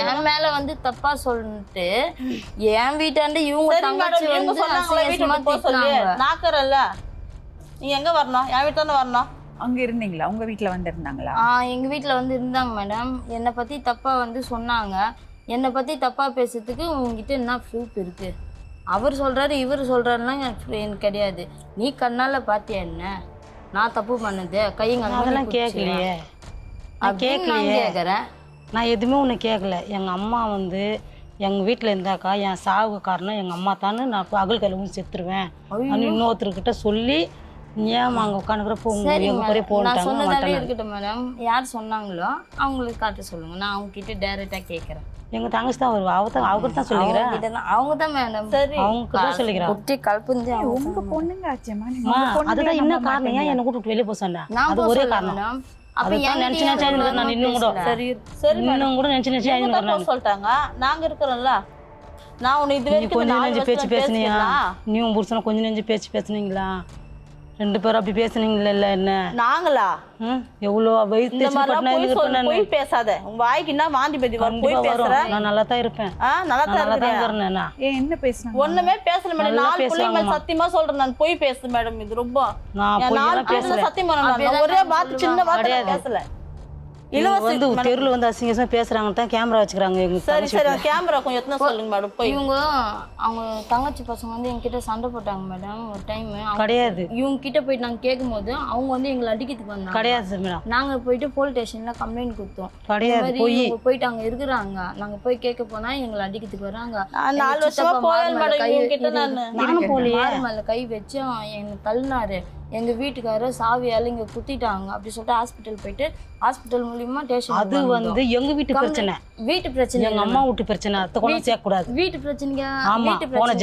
என் மேல வந்து தப்பா சொல்லிட்டு என் வீட்டாண்டு இவங்க தங்கச்சி இவங்க வந்து சொன்னாங்களே வீட்டுக்கு போக சொல்லி நாக்கறல்ல. நீ எங்க வரணும்? என் வீட்டு தானே வரணும். அங்கே இருந்தீங்களா? உங்கள் வீட்டில் வந்திருந்தாங்களா? எங்க வீட்டில் வந்து இருந்தாங்க மேடம். என்னை பத்தி தப்பா வந்து சொன்னாங்க. என்னை பத்தி தப்பா பேசுறதுக்கு உங்ககிட்ட என்ன ப்ரூஃப் இருக்கு? அவர் சொல்றாரு இவர் சொல்றாருலாம் எனக்கு கிடையாது. நீ கண்ணால பாத்தியா என்ன நான் தப்பு பண்ணது? கைங்க அதெல்லாம் கேட்கலையே. நான் கேட்குறேன். நான் எதுவுமே ஒன்று கேட்கல. எங்கள் அம்மா வந்து எங்கள் வீட்டில் இருந்தாக்கா என் சாவு காரணம் எங்கள் அம்மா தானே நான் அகல் கழுவும் செத்துருவேன் அப்படின்னு இன்னொருத்தர்கிட்ட சொல்லி ஏன் அங்கே உட்காந்துக்கிறப்போ எங்கள் குறைய நான் சொன்னதாவே போட்டாங்க. இருக்கட்டும் மேடம். யார் சொன்னாங்களோ அவங்களுக்கு காட்ட சொல்லுங்க. நான் அவங்க கிட்ட டைரக்டா கேட்கறேன். எங்கள் தங்கச்சி தான் வருவா. அவர்கிட்ட தான் சொல்லிக்கிறேன். அவங்க தான் மேடம். சரி அவங்க கிட்ட சொல்லிக்கிறேன். குட்டி கல்புந்து உங்க பொண்ணுங்க ஆச்சேம்மா. அதுதான் என்ன காரணம்? ஏன் என்னை கூட்டிட்டு வெளியே போக சொன்னேன்? அது ஒரே காரணம். மேடம் நினைச்சு நினைச்சு நான் இன்னும் கூட சரி சரி இன்னும் கூட நினைச்சு நினைச்சு சொல்லிட்டாங்க. நாங்க இருக்கிறோம்ல. நான் உன்னை இது வரைக்கும் கொஞ்சம் 4 நெஞ்சு பேச்சு வருஷம் பேசுனியா? பேசினா நீ உன் புருஷனை கொஞ்சம் நெஞ்சு பேச்சு பேசுனீங்களா? 2 பேரும் அப்படி பேசுனீங்களா? என்ன நாங்களா எவ்வளோ வயிற்று இந்த மாதிரிலாம் போய் பேசாத. உங்க வாய்க்கு என்ன வாந்தி பேதி வரும்? போய் பேசுற. நான் நல்லா தான் இருப்பேன். நல்லா தான் இருக்கிறேன். ஏன் என்ன பேசுனாங்க? ஒண்ணுமே பேசல மேடம். 4 பிள்ளைங்க சத்தியமா சொல்றேன் நான். போய் பேசு மேடம். இது ரொம்ப நான் போய் 4 பேசல சத்தியமா நான் ஒரே வார்த்தை சின்ன வார்த்தை பேசல. வந்து தெருவில் வந்து அசிங்கமா பேசுறாங்க தான் கேமரா வச்சுக்கிறாங்க. எங்க சரி சரி கேமரா கொஞ்சம் எத்தனை சொல்லுங்க மேடம். போய் இவங்க அவங்க தங்கச்சி பசங்க வந்து என்கிட்ட சண்டை போட்டாங்க மேடம். ஒரு டைம் கிடையாது. இவங்க கிட்ட போயிட்டு நாங்கள் கேட்கும் போது அவங்க வந்து எங்களை அடிக்கிறதுக்கு வந்தாங்க. கிடையாது மேடம். நாங்கள் போயிட்டு போலீஸ் ஸ்டேஷன்ல கம்ப்ளைண்ட் கொடுத்தோம். கிடையாது. போயிட்டு அங்கே இருக்கிறாங்க. நாங்கள் போய் கேட்க போனா எங்களை அடிக்கிறதுக்கு வராங்க. 4 வருஷமா போயல் மேடம் இவங்க கிட்ட நானும் போலியே. மேல கை வச்சு என்னை தள்ளினாரு. எங்க வீட்டுக்காரர் சாவியால இங்க குத்திட்டாங்க அப்படி சொல்லிட்டு ஹாஸ்பிட்டல் போயிட்டு ஹாஸ்பிட்டல் மூலியமா ஸ்டேஷன். அது வந்து எங்க வீட்டு பிரச்சனை. வீட்டு பிரச்சனை. எங்க அம்மா வீட்டு பிரச்சனை. அத்தை கொண்டு சேர்க்க கூடாது. வீட்டு பிரச்சனைங்க. ஆமா போன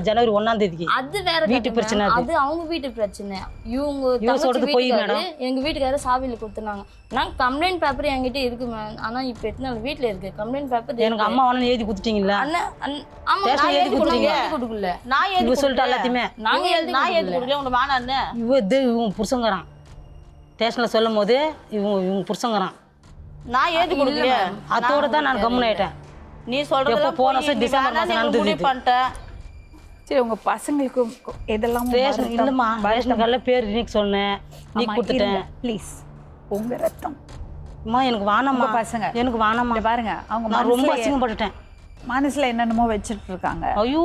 ஜனவரி 1ஆம் தேதிக்கு அது வேற வீட்டு பிரச்சனை. அது அவங்க வீட்டு பிரச்சனை. இவங்க சொல்றது போய் மேடம். எங்க வீட்டுக்காரர் சாவியில கொடுத்துனாங்க. நாங்க கம்ப்ளைண்ட் பேப்பர் என்கிட்ட இருக்கு மேம். ஆனா இப்ப எத்தனை நாள் வீட்டுல இருக்கு கம்ப்ளைண்ட் பேப்பர். எனக்கு அம்மா வேணும் எழுதி கொடுத்துட்டீங்களா? ஆமா நான் எழுதி கொடுக்கல. நான் எழுதி சொல்லிட்டு எல்லாத்தையுமே நான் எழுதி கொடுக்கல. உங்க வேணான்னு இவன் புருஷங்கிறான். ஸ்டேஷன்ல சொல்லும் போது இவங்க புருஷங்கிறான். நான் எழுதி கொடுக்கல. அதோட தான் நான் கம்முன்னு ஆயிட்டேன். நீ சொல்றது போன வருஷம் டிசம்பர் மாசம் நடந்தது. பண்ணிட்டேன். சரி உங்க பசங்களுக்கு எதெல்லாம் ரேஷன் இல்லம்மா. ரேஷன் கார்டுல பேர் இன்னைக்கு சொன்னேன். நீ கொடுத்துட்டேன். ப்ளீஸ் உங்க ரத்தம் அம்மா எனக்கு வானம்மா. பசங்க எனக்கு வானம்மா. பாருங்க அவங்க நான் ரொம்ப அசிங்கப்பட்டுட்டேன். மனசுல என்னென்னமோ வச்சுட்டு இருக்காங்க. ஐயோ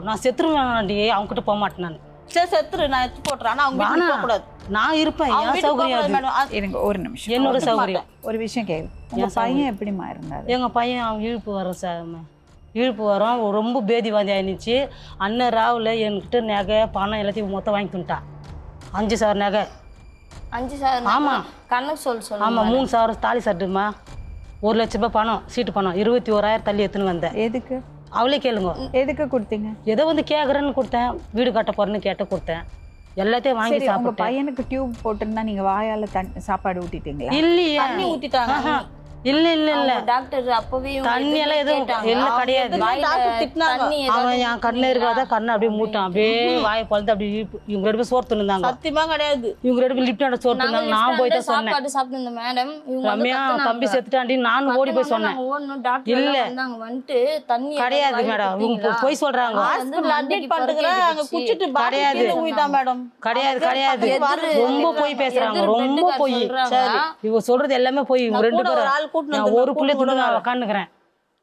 நான் செத்துருவேன்டி. அவங்க கிட்ட போக மாட்டேன் நான். சரி செத்துரு. நான் எடுத்து போட்டுறேன். ஆனா அவங்க வீட்டுக்கு போக கூடாது. நான் இருப்பேன். என் சௌகரியம் எனக்கு ஒரு நிமிஷம். என்னோட சௌகரியம். ஒரு விஷயம் கேளு. உங்க பையன் எப்படிமா இருந்தாரு? எங்க பையன் அவன் இழுப்பு வரும் சார். இழுப்பு வரும். ரொம்ப பேதி வாந்தி ஆயிடுச்சு. அண்ணன் ராவில் என்கிட்ட நகை பணம் எல்லாத்தையும் மொத்தம் வாங்கி தந்துட்டான். 5 சவரன் நகை. 5 சவரன்? ஆமா கணக்கு சொல்லு. ஆமா 3 சவரன் தாலி சட்டுமா. 1 லட்ச ரூபாய் பணம் சீட்டு பணம் 21,000 தள்ளி எடுத்துன்னு வந்தேன். எதுக்கு? அவளே கேளுங்க. எதுக்கு கொடுத்தீங்க? ஏதோ வந்து கேட்குறேன்னு கொடுத்தேன். வீடு கட்ட போறேன்னு கேட்ட கொடுத்தேன். எல்லாத்தையும் வாங்கி உங்க சாப்பிட்டேன். பையனுக்கு டியூப் போட்டுருந்தா நீங்க வாயால சாப்பாடு ஊட்டிட்டீங்களா? இல்லையே. தண்ணி ஊத்திட்டாங்க. இல்ல டாக்டர் அப்பவே தண்ணி எல்லாம் எதுவும் இல்ல கிடையாது. அவன் என் கண்ணில் இருக்காத கண்ணை அப்படியே மூட்டான். அப்படியே வாயை பழுந்து அப்படியே இவங்க 2 பேரும் சோறு தின்னுந்தாங்க. சத்தியமா கிடையாது. இவங்க 2 பேரும் லிப்டாண்ட சோறு தின்னாங்க. நான் போய் தான் சொன்னேன். சாப்பாடு சாப்பிட்டு மேடம் ரம்யா தம்பி செத்துட்டாண்டி நான் ஓடி போய் சொன்னேன். இல்ல வந்துட்டு தண்ணி கிடையாது மேடம். இவங்க போய் சொல்றாங்க. அட்மிட் பண்ணிட்டுக்கறேன். அங்க குச்சிட்டு கிடையாது. ஊயிதான் மேடம். கிடையாது கிடையாது. ரொம்ப போய் பேசுறாங்க. ரொம்ப போய். சரி இவங்க சொல்றது எல்லாமே போய். இவங்க 2 பேரும் நான் ஒரு புள்ளி கூட நான் உட்காந்துக்கிறேன்.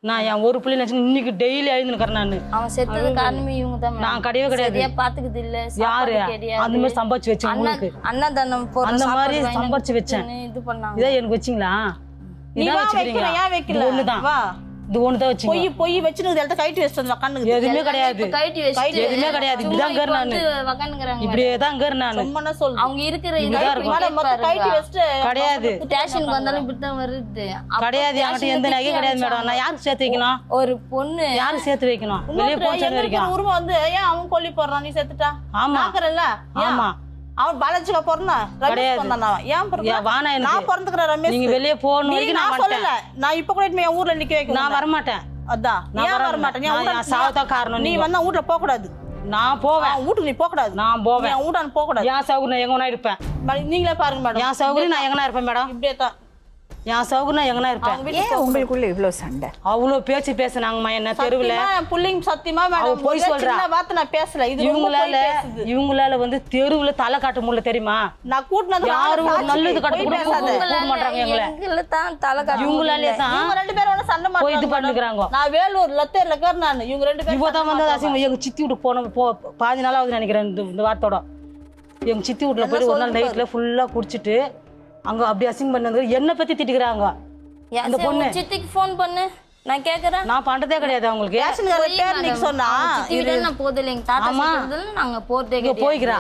நான் என் ஒரு புள்ளி நினைச்சு இன்னைக்கு டெய்லி எழுந்துக்கிறேன். நான் அவன் செத்தது காரணமே இவங்க தான். நான் கிடையவே கிடையாது. பாத்துக்குது இல்ல யாரு அந்த மாதிரி சம்பாதிச்சு வச்சேன். உங்களுக்கு அன்னதானம் அந்த மாதிரி சம்பாதிச்சு வச்சேன். இது பண்ணாங்க. இதை எனக்கு வச்சிங்களா? இதான் வச்சுக்கிறீங்க. இது ஒண்ணுதான். இது ஒண்ணுதான் வச்சுங்க. போய் வச்சுட்டு இடத்த கைட்டு வச்சிட்டு கண்ணுக்கு எதுவுமே கிடையாது. கைட்டு வச்சு எதுவுமே கிடையாது. இப்படிதான் கேர் நானு. இப்படியே தான் கேர் நானு. சும்மா சொல்ல அவங்க இருக்கிற கைட்டு வச்சுட்டு கிடையாது. ஸ்டேஷனுக்கு வந்தாலும் இப்படிதான் வருது. கிடையாது. என்கிட்ட எந்த நகையும் கிடையாது மேடம். நான் யாருக்கு சேர்த்து வைக்கணும்? ஒரு பொண்ணு யாரு சேர்த்து வைக்கணும்? வெளியே போச்சு வரைக்கும் உருவம் வந்து ஏன் அவன் கொல்லி போடுறான்? நீ செத்துட்டா ஆமா பாக்குறல்ல. ஆமா அவன் பாலாஜிக்கா பிறந்தா ரமேஷ் பிறந்தானா ஏன் பிறந்தா வானா நான் எனக்கு பிறந்துக்கிறேன் ரமேஷ் நீங்க வெளியே போகணும் நீ வரைக்கும் நான் நான் சொல்லல நான் இப்ப கூட என் ஊர்ல நிக்க வைக்க நான் வரமாட்டேன் அதான் ஏன் வர மாட்டேன் நான் சாவதான் காரணம் நீ வந்தா வீட்ல போக கூடாது நான் போவேன் வீட்டுக்கு நீ போக கூடாது நான் போவேன் என் வீட்டான போக கூடாது என் சௌகரியம் எங்க வேணா இருப்பேன் நீங்களே பாருங்க மேடம் என் சௌகரியம் நான் எங்கனா இருப்பேன் மேடம் இப்படியே தான் என் சௌகரியம் எங்கனா இருப்பேன் ஏன் உங்களுக்குள்ள இவ்ளோ சண்டை அவ்வளோ பேச்சு பேசுனாங்கம்மா என்ன தெருவில் புள்ளிங்க சத்தியமா அவ மேடம் பொய் சொல்றா. சின்ன வார்த்தை நான் பேசல இது ரொம்ப பொய் பேசுது. இவங்களால வந்து தெருவுல தலை காட்ட முடியல தெரியுமா நான் கூட்டினது யாரும் ஒரு நல்லது கட்டு கூட கூட்ட மாட்டாங்க எங்களை எங்களை தான் தலை காட்ட இவங்களாலே தான் இவங்க ரெண்டு பேரும் ஒண்ணு சண்டை போய் இது மாட்டாங்க பண்ணிக்கிறாங்க நான் வேலூர் லத்தேர்ல இருக்கிற நான் இவங்க ரெண்டு பேரும் இவ தான் வந்து அசிங்க எங்க சித்தி வீட்டுக்கு போன பாதி நாள் ஆகுது நினைக்கிறேன் இந்த வார்த்தோட எங்க சித்தி வீட்டுல போய் ஒரு நாள் நைட்ல ஃபுல்லா குடிச்சிட்டு அங்க அப்படி அசிங்க பண்ணது என்ன பத்தி திட்டுக்கிறாங்க அந்த பொண்ணு சித்திக்கு ஃபோன் பண்ணு நான் கேக்குறேன் நான் பண்றதே கிடையாது அவங்களுக்கு ரேஷன்கார பேர் நீங்க சொன்னா சித்தி வீட்டுல நான் போதில்லை எங்க தாத்தா சொல்றதுல நாங்க போறதே இங்க கிடையாது போய்க்கிறா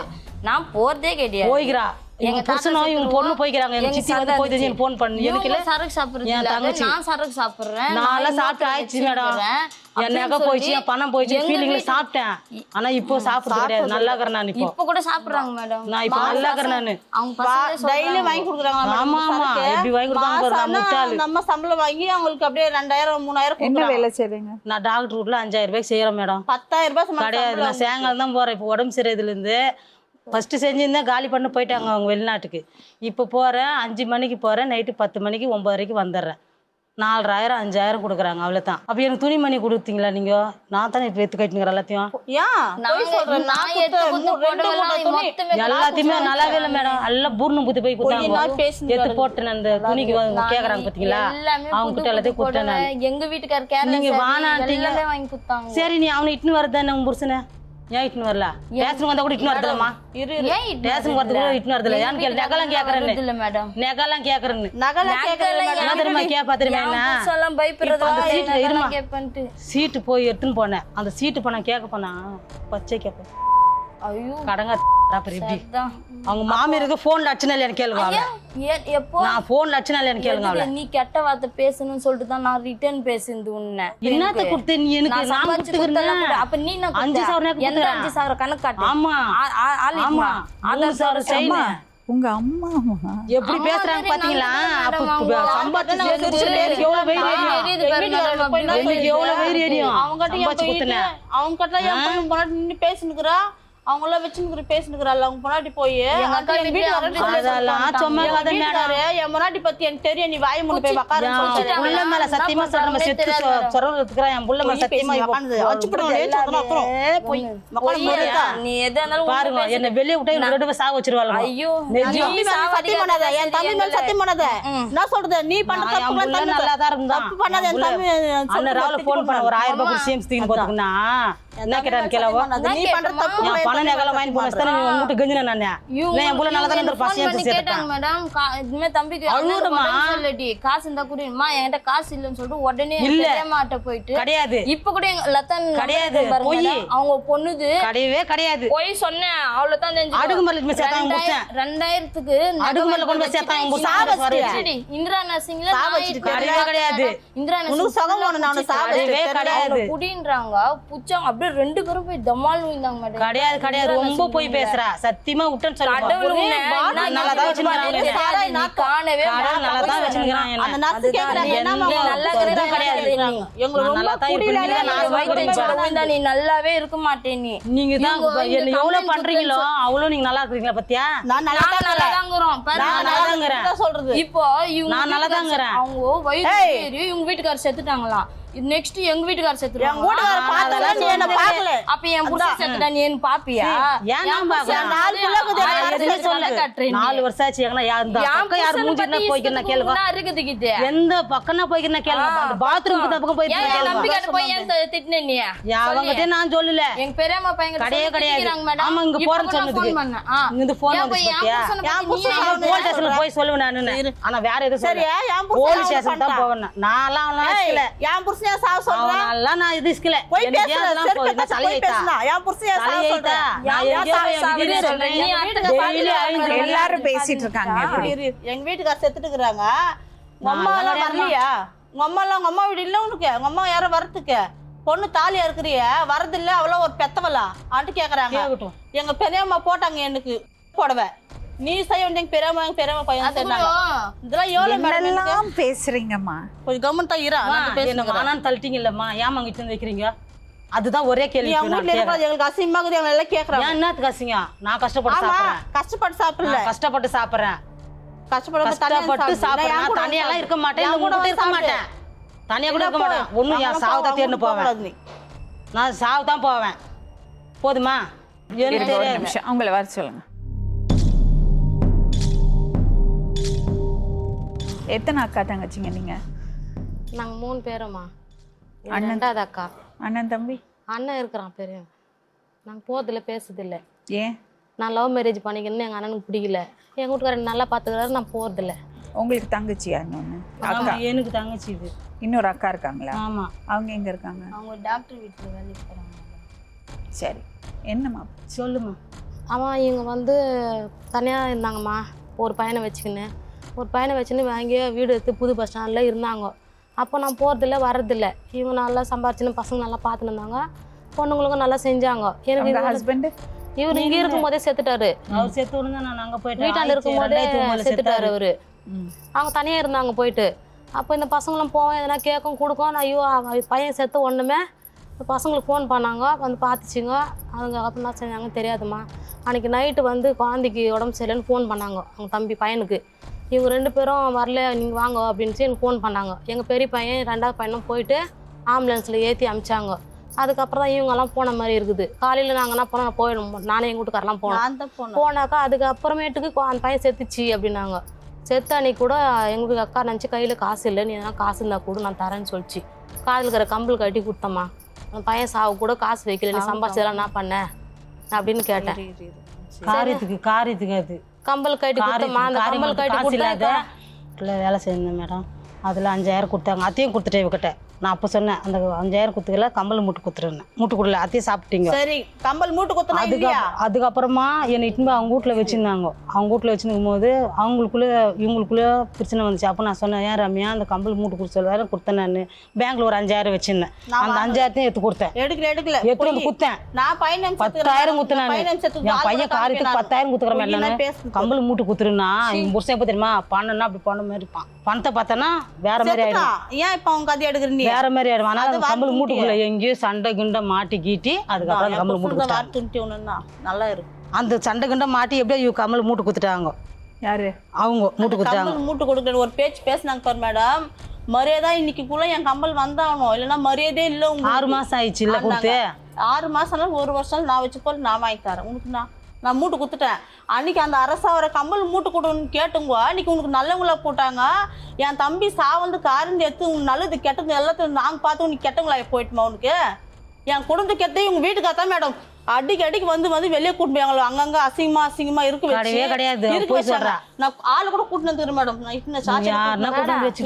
நான் போறதே கிடையாது போய்க்கிறா எங்க புருஷனும் இவங்க பொண்ணு போய்க்கிறாங்க எங்க சித்தி வந்து போய் தெரிஞ்சு ஃபோன் பண்ணு எனக்கு இல்ல சரக்கு சாப்பிடுறது என் தங்கச்சி நான் சரக்கு சாப்பிடுறேன் நான்லாம் சாப்பிட்டு ஆயிடுச்சு மேடம் என் நகை போயிடுச்சு என் பணம் போயிடுச்சு ஃபீலிங்ல சாப்பிட்டேன் ஆனா இப்போ சாப்பிடுறது கிடையாது நல்லா இருக்கிறேன் நான் இப்போ இப்ப கூட சாப்பிடுறாங்க மேடம் நான் இப்போ நல்லா இருக்கிறேன் நானு அவங்க பசங்க டெய்லி வாங்கி கொடுக்குறாங்க ஆமா ஆமா எப்படி வாங்கி கொடுத்தாங்க பாருங்க முட்டாளு நம்ம சம்பளம் வாங்கி அவங்களுக்கு அப்படியே 2000 3000 என்ன வேலை செய்றீங்க நான் டாக்டர் வீட்ல 5000 ரூபாய்க்கு செய்யறேன் மேடம் 10000 ரூபாய் சம்பளம் கிடையாது நான் சாயங்காலம் தான் போறேன் இப்போ உடம்பு சரியிதுல இருந்து ஃபர்ஸ்ட் செஞ்சிருந்தேன் காலி பண்ணி போயிட்டாங்க அவங்க வெளிநாட்டுக்கு இப்போ போறேன் 5 மணிக்கு போறேன் நைட்டு 10 மணிக்கு 9 வரைக்கும் வந்துடுறேன் 4000 5000 கொடுக்குறாங்க அவ்வளோதான் அப்போ எனக்கு துணிமணி கொடுத்தீங்களா நீங்க நான் தானே இப்போ எடுத்து கட்டினுக்கிறேன் எல்லாத்தையும் ஏன் போய் சொல்றேன் நான் எல்லாத்தையுமே நல்லாவே இல்லை மேடம் எல்லாம் பூர்ணம் புத்தி போய் கொடுத்தாங்க பேசுங்க எடுத்து போட்டேன் அந்த துணிக்கு கேட்குறாங்க பார்த்தீங்களா அவங்க கிட்ட எல்லாத்தையும் கொடுத்தேன் நான் எங்க வீட்டுக்கார கேரளா நீங்க வானாட்டீங்க. எல்லாமே வாங்கி கொடுத்தாங்க சரி நீ அவனை இட்டுன்னு வரதானே உன் புருஷனை ஏன் இட்டுன்னு வரல பேசணும் வந்தா கூட இட்டுன்னு வரதுலம்மா ஏன் இப்படி பேசணும் வரது கூட இட்டுன்னு வரதுல ஏன்னு கேளு நெகலாம் கேட்கறேன்னு இல்ல மேடம் நெகலாம் கேட்கறேன்னு நகல கேக்குறேன் என்ன தெரியுமா கேப்பா தெரியுமா என்ன எல்லாம் பயப்படுறதா அந்த சீட்டு இருமா கேப்பன்ட்டு சீட்டு போய் எடுத்துன்னு போனேன் அந்த சீட்டு போனா கேட்க போனா பச்சை கேட்பேன் ஐயோ கடங்க அப்புறம் எப்படி அதான். அவங்க மாமியாருக்கு போன்ல அடிச்சுனா இல்லையான்னு கேளுங்க அவளை. எப்போ நான் போன்ல அடிச்சுனா இல்லையான்னு கேளுங்க அவளை. நீ கெட்ட வார்த்தை பேசணும்னு சொல்லிட்டு தான் நான் ரிட்டர்ன் பேசுனது உன்னை என்னத்த கொடுத்த நீ எனக்கு நான் சம்பாதிச்சு கொடுத்தேன்ல கூட. கொடுத்துக்கிறேன் அப்ப நீ என்ன 5,000 எந்த 5,000 கணக்கு காட்டு ஆமா ஆள் ஆமா 3,000 செயின் உங்க அம்மா எப்படி பேசுறாங்க பாத்தீங்களா அப்ப சம்பாதிச்சு தெரியுது எவ்வளவு வெயிட் எனக்கு எவ்வளவு வெயிட் எரியும் அவங்க சம்பாதிச்சு கொடுத்தேன் அவங்க கிட்ட என் பொண்ணு முன்னாடி நின்னு பேசினுக்குறா அவங்க எல்லாம் வச்சுன்னு பேசினுக்குறாள் அவங்க முன்னாடி போய் அதெல்லாம் சும்மா கதை மேடம் என் முன்னாடி பத்தி எனக்கு தெரியும் நீ வாய முன்னு போய் உக்காரு என் புள்ள மேல சத்தியமா சொல்றேன் செத்து சொல்றதுக்குறேன் என் புள்ள மேல சத்தியமா நீ எதா இருந்தாலும் பாருங்க என்ன வெளியே விட்டா இவங்க ரெண்டு பேரும் சாக வச்சிருவாங்க ஐயோ சத்தியம் பண்ணாத என் தம்பி மேல சத்தியம் பண்ணாத என்ன சொல்றது நீ பண்ண என் புள்ள நல்லா தான் இருந்தான் தப்பு பண்ணாத என் தம்பி அண்ணன் ராவுல போன் பண்ண ஒரு 1000 ரூபாய் கொடுத்து சேம்ஸ் தூக்கின்னு போட்டுக்குன்னா என்ன கேட்டான்னு கேளவோ நீ பண்ற தப்பு என் பணம் நகலாம் வாங்கி போனேன் நீ உங்க வீட்டு கஞ்சின நானே என் புள்ள நல்லா தான் இருந்திருப்பா சேம்ஸ் கேட்டாங்க மேடம் இதுமே தம்பிக்கு சொல்லடி காசு இருந்தா கூடியமா என்கிட்ட காசு இல்லைன்னு சொல்லிட்டு உடனே மாட்ட போயிட்டு கிடையாது இப்ப கூட எங்க லத்தன் கிடையாது பொய் அவங்க பொண்ணுது கிடையவே கிடையாது போய் சொன்னேன் அவ்வளவுதான் தெரிஞ்சு அடுக்குமல்ல சேர்த்தாங்க முடிச்சேன் 2000க்கு அடுக்குமல்ல கொண்டு போய் சேர்த்தாங்க முடிச்சேன் இந்திரா நர்சிங்ல கிடையவே கிடையாது இந்திரா உனக்கு சுகம் ஒண்ணு நான் கிடையவே கிடையாது குடின்றாங்க புச்சாங்க அப்படியே ரெண்டு பேரும் போய் தமால் விழுந்தாங்க மேடம் கிடையாது கிடையாது ரொம்ப போய் பேசுறா சத்தியமா விட்டுன்னு கடவுள் உன்னை சொல்லுங்க நல்லா தான் வச்சிருக்காங்க நீ காணவே நல்லா தான் வச்சிருக்காங்க அந்த நர்ஸ் கேக்குறாங்க என்னமா நல்லா கிடையாது எங்களுக்கு நல்லா தான் வயித்துல நீ நல்லாவே இருக்க மாட்டே நீங்க தான் என்ன எவ்வளவு பண்றீங்களோ அவ்வளவு நீங்க நல்லா இருக்கீங்களா பத்தியா நான் நல்லா நல்லாதாங்கறேன் சொல்றது இப்போ இவங்க நான் நல்லாதாங்கறேன் அவங்க வயிறு இவங்க வீட்டுக்காரர் செத்துட்டாங்களாம் நெக்ஸ்ட் எங்க வீட்டுக்காரர் செத்துட்டாங்க என் வீட்டுக்கார பார்த்தல நீ என்ன பார்க்கல அப்ப என் புருஷன் செத்துட்டா நீ என்ன பாப்பியா ஏன் நான் பாக்கறேன் நாலு பிள்ளைக்கு சொல்லு 4 வருஷம் ஆச்சு எங்கனா யார் இந்த பக்கம் யார் மூஞ்சினா போய்க்கினா கேளுங்க இருக்குதுக்கிட்டு எந்த பக்கம்னா போய்க்கினா கேளுங்க அந்த பாத்ரூமுக்கு அந்த பக்கம் போய்க்கினா கேளுங்க நம்பிக்கிட்ட போய் ஏன் திட்டின நீ அவங்ககிட்ட நான் சொல்லல எங்க பெரியம்மா பையன் கிடையாது ஆமா இங்க போறேன்னு சொன்னதுக்கு இங்க போன் வந்து பாத்தியா போலீஸ் ஸ்டேஷன்ல போய் சொல்லுவேன் நானு ஆனா வேற எதுவும் சரி என் போலீஸ் ஸ்டேஷன் தான் போவேன் நான்லாம் அவன இஸ்கல என் புருஷன் சாவ சொல்றேன் அவனெல்லாம் நான் இது இஸ்கல போய் பேசுறேன் போய் தலையைத்தா என் புருஷன் சாவ சொல்றேன் எல்லாரும் பேசிட்டு இருக்காங்க எங்க வீட்டுக்கார செத்துட்டு இருக்காங்க உங்க அம்மா எல்லாம் வரலையா உங்க அம்மா எல்லாம் உங்க அம்மா வீடு இல்ல உனக்கு உங்க அம்மா யாரும் வரத்துக்கு பொண்ணு தாலியா இருக்கிறிய வரது இல்ல அவ்வளவு ஒரு பெத்தவளா ஆண்டு கேக்குறாங்க எங்க பெரியம்மா போட்டாங்க எனக்கு போடுவேன் நீ செய்ய வேண்டிய பெரியம்மா பையன் சொன்னாங்க இதெல்லாம் எவ்வளவு மேடம் என்னெல்லாம் பேசுறீங்கம்மா? கொஞ்சம் கவர்மெண்ட் இரா என்ன வானான்னு தள்ளிட்டீங்க இல்லம்மா, ஏன் அங்கிட்டு வந்து வைக்கிறீங்க? அதுதான் ஒரே கேள்வி. நீ அவங்க வீட்ல இருக்கறது எங்களுக்கு அசிங்கமாகுது, அவங்க எல்லாம் கேக்குறாங்க. ஏன் என்னத்துக்கு அசிங்க? நான் கஷ்டப்பட்டு சாப்பிடுறேன். கஷ்டப்பட்டு சாப்பிடல, கஷ்டப்பட்டு சாப்பிடுறேன். கஷ்டப்பட்டு சாப்பிடுறேன். நான் தனியாலாம் இருக்க மாட்டேன், உங்க கூட இருக்க மாட்டேன். தனியா கூட இருக்க மாட்டேன். ஒன்னும் என் சாவு தான் தேர்ந்து போவேன். நான் சாவு தான் போவேன். போதுமா? எனக்கு ஒரு தெரியாது. நிமிஷம் அவங்கள வர சொல்லுங்க. எத்தனை அக்கா தங்கச்சிங்க நீங்க? நாங்கள் 3 பேரும்மா. அண்ணன்? ரெண்டாவது அக்கா. அண்ணன் தம்பி? அண்ணன் இருக்கிறான் பெரிய. நாங்கள் போகிறதில்ல, பேசுறதில்ல. ஏன்? நான் லவ் மேரேஜ் பண்ணிக்கணும்னு எங்கள் அண்ணனுக்கு பிடிக்கல. எங்கள் வீட்டுக்காரன் நல்லா பார்த்துக்கிறாரு, நான் போகிறதில்ல. உங்களுக்கு தங்கச்சியா இன்னொன்று? ஆமா, எனக்கு தங்கச்சி இது. இன்னொரு அக்கா இருக்காங்களா? ஆமா. அவங்க எங்க இருக்காங்க? அவங்க டாக்டர் வீட்டில் வேலைக்கு போகிறாங்க. சரி, என்னம்மா சொல்லுமா. ஆமாம், இவங்க வந்து தனியாக இருந்தாங்கம்மா. ஒரு பையனை வச்சுன்னு வாங்கி வீடு எடுத்து புது பஸ் ஸ்டாண்டில் இருந்தாங்க. அப்போ நான் போகிறதில்ல, வர்றதில்ல. இவங்க நல்லா சம்பாரிச்சுன்னு பசங்க நல்லா பார்த்துன்னு இருந்தாங்க, பொண்ணுங்களுக்கும் நல்லா செஞ்சாங்க. எனக்கு ஹஸ்பண்ட் இவர் இங்கே இருக்கும் போதே செத்துட்டாரு. அவர் செத்து விடுங்க, நான் அங்கே போயிட்டு வீட்டாண்ட இருக்கும் போதே செத்துட்டாரு அவரு. அவங்க தனியாக இருந்தாங்க போயிட்டு. அப்போ இந்த பசங்களும் போவேன், எதனா கேட்கும் கொடுக்கும். நான் ஐயோ பையன் செத்து ஒன்றுமே பசங்களுக்கு ஃபோன் பண்ணாங்க, வந்து பார்த்துச்சிங்க. அவங்க அப்புறம் என்ன செஞ்சாங்கன்னு தெரியாதுமா. அன்றைக்கி நைட்டு வந்து குழந்தைக்கு உடம்பு சரியில்லைன்னு ஃபோன் பண்ணாங்க அவங்க தம்பி பையனுக்கு. இவங்க 2 பேரும் வரல, நீங்கள் வாங்க அப்படின்ட்டு எனக்கு ஃபோன் பண்ணாங்க. எங்கள் பெரிய பையன் 2வது பையனும் போயிட்டு ஆம்புலன்ஸில் ஏற்றி அமிச்சாங்க. அதுக்கப்புறம் தான் இவங்கெல்லாம் போன மாதிரி இருக்குது. காலையில் நாங்கள் என்ன போனோம், போயிடும் நானே எங்கள் வீட்டுக்காரெல்லாம் போனாக்கா அதுக்கப்புறமேட்டுக்கு அந்த பையன் செத்துச்சு அப்படின்னாங்க. செத்த அன்னைக்கு கூட எங்களுக்கு அக்கா நினச்சி கையில் காசு இல்லை, நீ எதனா காசு இருந்தால் கூட நான் தரேன்னு சொல்லிச்சு. காதில் இருக்கிற கம்பல் கட்டி கொடுத்தம்மா. அந்த பையன் சாவு கூட காசு வைக்கல, நீ சம்பாதிச்சதெல்லாம் என்ன பண்ண அப்படின்னு கேட்டேன். காரியத்துக்கு அது கம்பல் கட்டி கொடுத்தம்மா. அந்த கம்பல் கட்டி கொடுத்தாத வேலை செய்யணும் மேடம். அதில் 5000 கொடுத்தாங்க, அத்தையும் கொடுத்துட்டேன் இவக்கிட்ட. நான் அப்போ சொன்னேன், அந்த 5000 கொடுத்துக்கல, கம்பல் மூட்டு கொடுத்துருந்தேன். மூட்டு கொடுல, அத்தையும் சாப்பிட்டீங்க. சரி, கம்பல் மூட்டு கொடுத்தா அதுக்கப்புறமா என்னை இட்டுன்னு போய் அவங்க வீட்டில் வச்சுருந்தாங்க. அவங்க வீட்டில் வச்சுருக்கும் போது இவங்களுக்குள்ளே பிரச்சனை வந்துச்சு. அப்போ நான் சொன்னேன், ஏன் ரம்யா அந்த கம்பல் மூட்டு கொடுத்து சொல்லுவாரு கொடுத்தேன். நான் பேங்க்ல ஒரு 5000 வச்சுருந்தேன். அந்த 5000 எடுத்து கொடுத்தேன். எடுக்கல எடுத்து வந்து கொடுத்தேன். நான் 10,000 குத்துனேன். என் பையன் காரியத்துக்கு 10,000 குத்துக்கிற மாதிரி கம்பல் மூட்டு குத்துருன்னா இவங்க புருஷன் எப்போ தெரியுமா பண்ணனா அப்படி பண்ண மாதிரி இருப்பான். பணத்தை பார்த்தனா வேற மாதிரி ஆயிடும். ஏன் இப்போ அவங்க கதை எடுக்கிறீங்க? வேற மாதிரி ஆயிடும். ஆனால் கம்பல் மூட்டுக்குள்ள எங்கேயோ சண்டை கிண்டை மாட்டி கீட்டி அதுக்கப்புறம் அந்த கம்பல் மூட்டு நல்லா இருக்கும். அந்த சண்டை கிண்டை மாட்டி எப்படியோ கம்பல் மூட்டு குத்துட்டாங்க. யாரு? அவங்க மூட்டு குத்துட்டாங்க. மூட்டு கொடுக்குற ஒரு பேச்சு பேசினாங்க பாரு மேடம். மரியாதை இன்னைக்குள்ள என் கம்பல் வந்தாகணும், இல்லைன்னா மரியாதையே இல்லை. 6 மாசம் ஆயிடுச்சு இல்லை கொடுத்து. 6 மாசம் 1 வருஷம் நான் வச்சு போல நான் வாங்கி தரேன் உனக்கு. நான் மூட்டு குத்துட்டேன். அன்னைக்கு அந்த அரசாவரை கம்பல் மூட்டு கொடுன்னு கேட்டுங்க. அன்னைக்கு உனக்கு நல்லவங்களா போட்டாங்க. என் தம்பி சாவந்து காருந்து எடுத்து உனக்கு நல்லது கெட்டது எல்லாத்தையும் நாங்கள் பார்த்து உனக்கு கெட்டவங்களா போயிட்டுமா உனக்கு. என் குடும்பத்து கெட்டது உங்க வீட்டுக்காக தான் மேடம். அடிக்கடிக்கு வந்து வெளியே கூட்டு போய் அங்கங்க அசிங்கமா இருக்கு கிடையாது. நான் ஆளு கூட கூட்டு வந்துக்கிறேன் மேடம்.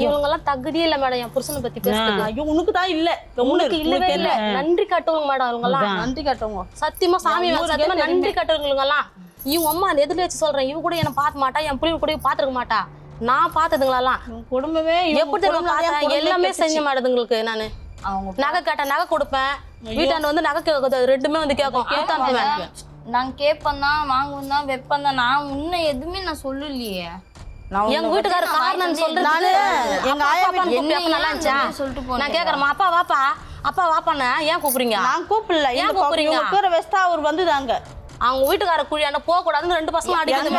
இவங்க எல்லாம் தகுதியே இல்ல மேடம் என் புருஷனை பத்தி பேசுறது. உனக்கு தான் இல்ல, உனக்கு இல்லவே இல்ல. நன்றி காட்டுவாங்க மேடம் இவங்க எல்லாம். நன்றி காட்டுவாங்க சத்தியமா சாமி சத்தியமா நன்றி காட்டுறவங்க எல்லாம். இவங்க அம்மா எதிர்த்து வச்சு சொல்றேன், இவ கூட என்ன பார்க்க மாட்டா, என் பிள்ளைங்க கூட பாத்துருக்க மாட்டா. நான் பார்த்ததுங்களெல்லாம் குடும்பமே எப்படி பார்த்தேன், எல்லாமே செஞ்ச மாட்டதுங்களுக்கு. நானு நகை கேட்டா நகை கொடுப்பேன், வீட்டாண்டு வந்து நகை 2மே வந்து கேட்கும். நான் கேட்பேன் தான், வாங்குவேன் தான், வைப்பேன் தான். நான் முன்ன எதுவுமே நான் சொல்லலையே. எங்க வீட்டுக்கார காரணம் சொல்றது எங்க ஆயா நல்லா இருந்துச்சா நான் கேக்குறேன். அப்பா வாப்பா அப்பா வாப்பாண்ணா ஏன் கூப்பிடுறீங்க? நான் கூப்பிடல. ஏன் கூப்பிடுறீங்க? வெஸ்டா அவர் வந்துதாங்க. அவங்க வீட்டுக்கார குழியாண்ட போக கூடாதுன்னு 2 பசங்க அடிக்கிறது.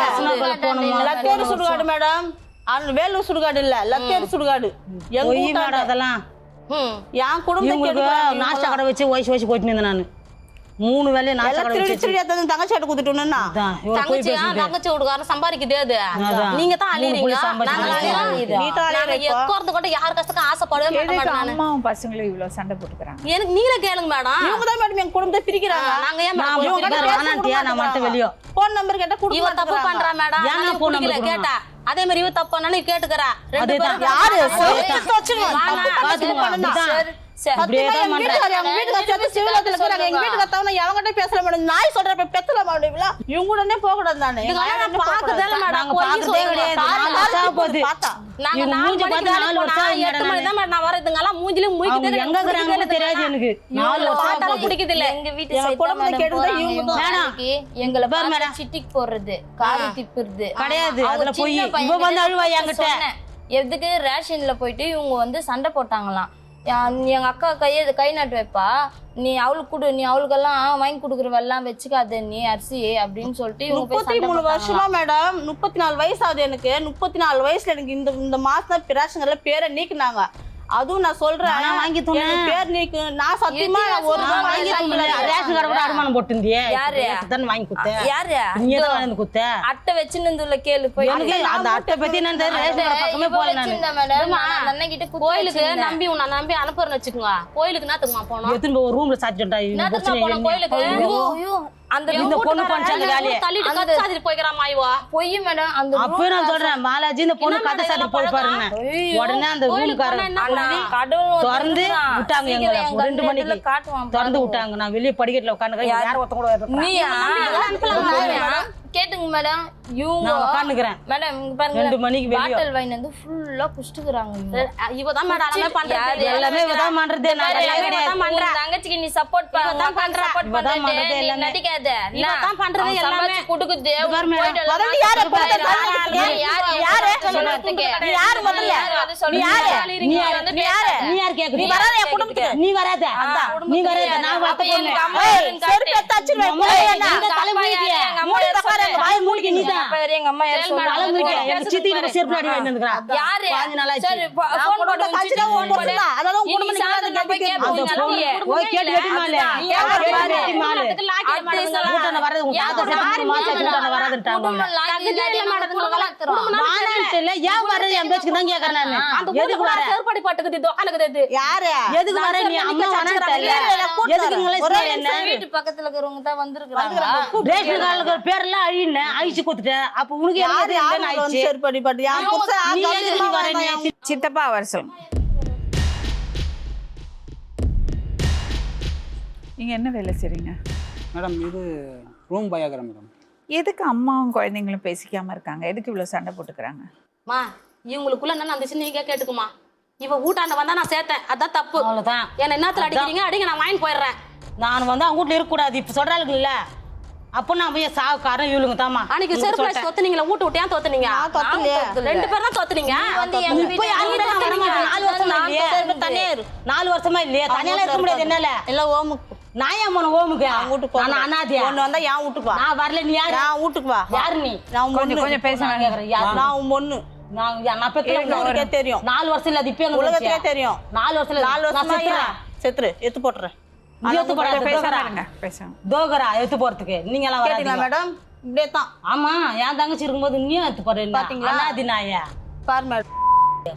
லத்தேரி சுடுகாடு மேடம், வேலூர் சுடுகாடு இல்ல, லத்தேரி சுடுகாடு. எங்க அதெல்லாம் என் குடும்பத்துக்கு நாஸ்டா கடை வச்சு ஓய்ச்சி போயிட்டு இருந்தேன். நான் 3 வேலையை நாஸ்டா கடை வச்சு தங்கச்சாட்டு குடுத்துட்டோம்னா தங்கச்சி வீட்டுக்காரன் சம்பாதிக்குதே. அது நீங்க தான் அழியறீங்க. எக்கோறது கூட யார் கஷ்டத்துக்கு ஆசைப்படவே மாட்டேன். அம்மாவும் பசங்களும் இவ்வளவு சண்டை போட்டுக்கிறாங்க. எனக்கு நீங்களே கேளுங்க மேடம். இவங்க தான் மேடம் எங்க குடும்பத்தை பிரிக்கிறாங்க. நாங்க ஏன் நான் மட்டும் வெளியோ போன் நம்பர் கேட்டா இவ தப்பு பண்றா மேடம். ஏன் போன் நம்பர் கேட்டா அதே மாதிரி இவ தப்பு பண்ணானு கேட்டுக்கறா. 2 பேரும் யாரு இப்படியே தான் எங்க வீட்டுக்காரர் எங்க வீட்டுக்காரர் சேர்த்து சிவிலத்துல இருக்காங்க. எங்க வீட்டுக்காரர் தவணை எவங்கிட்ட பேசல மேடம். நாய் சொல்றப்ப பெத்தல மேடம். இவங்க கூடனே போக கூடாது நானு. பாக்குதே மேடம். நாங்க பாக்குறதே கிடையாது. 4 வருஷம் போகுது. நாங்க இவங்க 4 மூஞ்சி மணிக்கு பார்த்து வேலை 4 போனா வருஷம் 8 மணி தான் மேடம் நான் வரதுங்கலாம் மூஞ்சில அவங்க மூக்கிட்டே எங்க இருக்கிறாங்கன்னு தெரியாது எனக்கு. 4 வருஷம் பாட்டாலும் பிடிக்குது இல்ல. எங்க வீட்டு எங்க சைடு குடும்பத்தை மேடம் கெடுதா போறாங்க. இவங்க இவங்க தான். வேலைக்கு எங்களை பார்த்து சிட்டிக்கு போடுறது, காரி திப்புறது. கிடையாது. அவங்க அதுல போய் சின்ன இவ பையன் வந்து அழுவா என்கிட்ட. சொன்னேன். எதுக்கு ரேஷன்ல போயிட்டு இவங்க வந்து சண்டை போட்டாங்களாம். எங்க அக்கா கை நாட்டு வைப்பா, நீ அவளுக்கு கொடு, நீ அவளுக்கெல்லாம் வாங்கி கொடுக்குறவெல்லாம் வச்சுக்காத நீ அரிசி அப்படின்னு சொல்லிட்டு இவங்க போய் சண்டை 33 வருஷமா மேடம். 34 வயசு ஆகுது எனக்கு. 34 வயசுல எனக்கு இந்த மாசம் பிராசங்கள்ல பேரை நீக்குனாங்க. அதுவும் நான் சொல்றேன், நானா வாங்கி துண்ணேன். எனக்கு பேர் நீக்கு நான் சத்தியமா ஒரு ரூபாய் வாங்கி துண்ணல. ரேஷன் கார்டு கூட அடமானம் போட்டுந்தியே. யாரு? தான் வாங்கி கொடுத்தேன். யாரு? நீ தான் வந்து கொடுத்த. அட்டை வச்சுன்னு கேளு போய். எனக்கு அந்த அட்டை பத்தி நான் ரேஷன் கார்டு பக்கமே போல நான். மேடம் நான் அண்ணன் கிட்ட கோயிலுக்கு நம்பி உன்னை நம்பி அனுப்புறேன்னு வச்சுக்கோங்க. கோயிலுக்கு என்னத்துக்குமா போனோம்? எத்தனை போய் ஒரு ரூம்ல சாத்திட்டா என்னத்துக்குமா போனோம் கோயிலுக்கு? ஐயோ அந்த இந்த பொண்ணு பண்ண வேலையை தள்ளிட்டு கத்து சாத்திட்டு போய்க்கிறாமா இவா. பொய் மேடம். அந்த அப்பவே நான் சொல்றேன் பாலாஜி இந்த பொண்ணு கதை சாத்தி போய் பாருங்க. உடனே அந்த ரூம்காரன் கடவுள் திறந்து விட்டாங்க. எங்களை 2 மணிக்கு காட்டுவான். திறந்து விட்டாங்க. நான் வெளியே படிக்கட்டுல உட்காந்து யார ஒருத்த கூட வரல. நீ கேட்டுங்க மேடம். இவங்க நான் உட்காந்துக்கிறேன். மேடம் இங்க பாருங்க 2 மணிக்கு வெளியே பாட்டில் வைன் வந்து ஃபுல்லா குடிச்சிட்டுறாங்க. இவ தான் மேடம் எல்லாமே பண்றது. எல்லாமே இவதான் பண்றது. நான் கிடையாது. தங்கச்சிக்கு நீ சப்போர்ட் பண்ண சப்போர்ட் பண்றது நீ நடிக்காத. இவ தான் பண்றது எல்லாமே. குடுக்குது முதல்ல யாரை பார்த்து யாரு சொல்றதுக்கு நீ யாரு முதல்ல? நீ யாரு? நீ யாரு? நீ யார் கேக்குறீங்க? நீ வராத என் குடும்பத்துக்கு. நீ வராத. நீ வராத. நான் வளர்த்த பொண்ணு. செருப்பு எடுத்து அடிச்சிருவேன். இந்த தலை மூடிட்டியா? வாய் மூடிக்க நீ தான். எங்க அம்மா யார் சொல்றாங்க? தலை மூடிக்க. எனக்கு சித்தி எனக்கு செருப்பு அடி வாங்கி வந்துக்கறா. யாரு? 5 நாள் ஆச்சு. சரி ஃபோன் போடு. கட்சில உன் பொண்ணு தான். அதெல்லாம் உன் குடும்பம் சாதனை நீங்க போய் கேட்க அந்த பொண்ணு போய் கேட்டு வெட்டி மாலே. கேட்டு வெட்டி மாலே. கூட்டன வரது உன் தாத்தா செத்து மாசம் கூட்டன வரதுட்டாங்க. வானான்ட்டு இல்ல. ஏன் வர என் பேச்சுக்கு தான் கேக்குறேன் நானு. எதுக்கு வர? செருப்படி பட்டுக்குது தொக்கனுக்குது. யாரு? எதுக்கு வர நீ அம்மா வானான்ட்டு இல்ல. எதுக்கு இங்களே என்ன? வீட்டு பக்கத்துல இருக்கிறவங்க தான் வந்திருக்காங்க. ரேஷன் கார்டுல பேர்லாம் அழின அழிச்சு கொடுத்துட்ட. அப்ப உனக்கு யாரு என்ன யாரு ஆயிடுச்சு? வந்து செருப்பு அடிபட்டு யார் புருஷன் நீ எதுக்கு வர நீ? சித்தப்பா வர சொல்லுங்க. நீங்க என்ன வேலை செய்றீங்க? மேடம் இது ரூம் பாயாகிறேன் மேடம். எதுக்கு அம்மாவும் குழந்தைங்களும் பேசிக்காம இருக்காங்க? எதுக்கு இவ்வளவு சண்டை போட்டுக்கிறாங்க? மா இவங்களுக்குள்ள என்ன நடந்துச்சு நீங்க கேட்டுக்குமா. இவ ஊட்டாண்ட வந்தா நான் சேர்த்தேன். அதான் தப்பு. அவ்வளவுதான். என்ன என்னத்துல அடிக்கிறீங்க அடிங்க நான் வாங்கி போயிடுறேன். நான் வந்து அவங்க வீட்டுல இருக்க கூடாது. இப்ப சொல்றாளுங்க இல்ல. அப்ப நான் போய் சாவுக்காரன் இவளுங்க தாமா. அன்னைக்கு செருப்பு அடிச்சு தொத்துனீங்களா? ஊட்டு விட்டு ஏன் தொத்துனீங்க? தொத்தலையே. 2 பேர் தான் தொத்துனீங்க. இப்ப யாரும் கூட வர மாட்டாங்க. 4 வருஷமா இல்லையே. தனியா இரு. 4 வருஷமா இல்லையே. தனியால இருக்க முடியாது என்னால. இல்ல ஓமுக்கு நான் ஏன் போன ஓமுக்கு? வீட்டுக்கு போ. நான் அனாதையா? ஒண்ணு வந்தா என் வீட்டுக்கு வா. நான் வரல. நீ யாரு? நான் வீட்டுக்கு வா. யாரு நீ? நான் உன் பொண்ணு. கொஞ்சம் பேச நான் கேக்குறேன். யாரு? நான் உன் பொண்ணு. நான் பெத்தவங்க உனக்கே தெரியும். 4 வருஷம் இல்ல. அது இப்ப உலகத்துக்கே தெரியும். 4 வருஷம் 4 வருஷமா செத்துரு எடுத்து போட்டுறேன். எடுத்து போடுறது பேசுறாங்க பேசுங்க. தோகரா எடுத்து போறதுக்கு நீங்க எல்லாம் கேட்டீங்களா வராதீங்க மேடம்? இப்படியே தான். ஆமா என் தங்கச்சி இருக்கும்போது நீயும் எடுத்து போற பாத்தீங்களா? அனாதி நாயா பாரு மேடம்.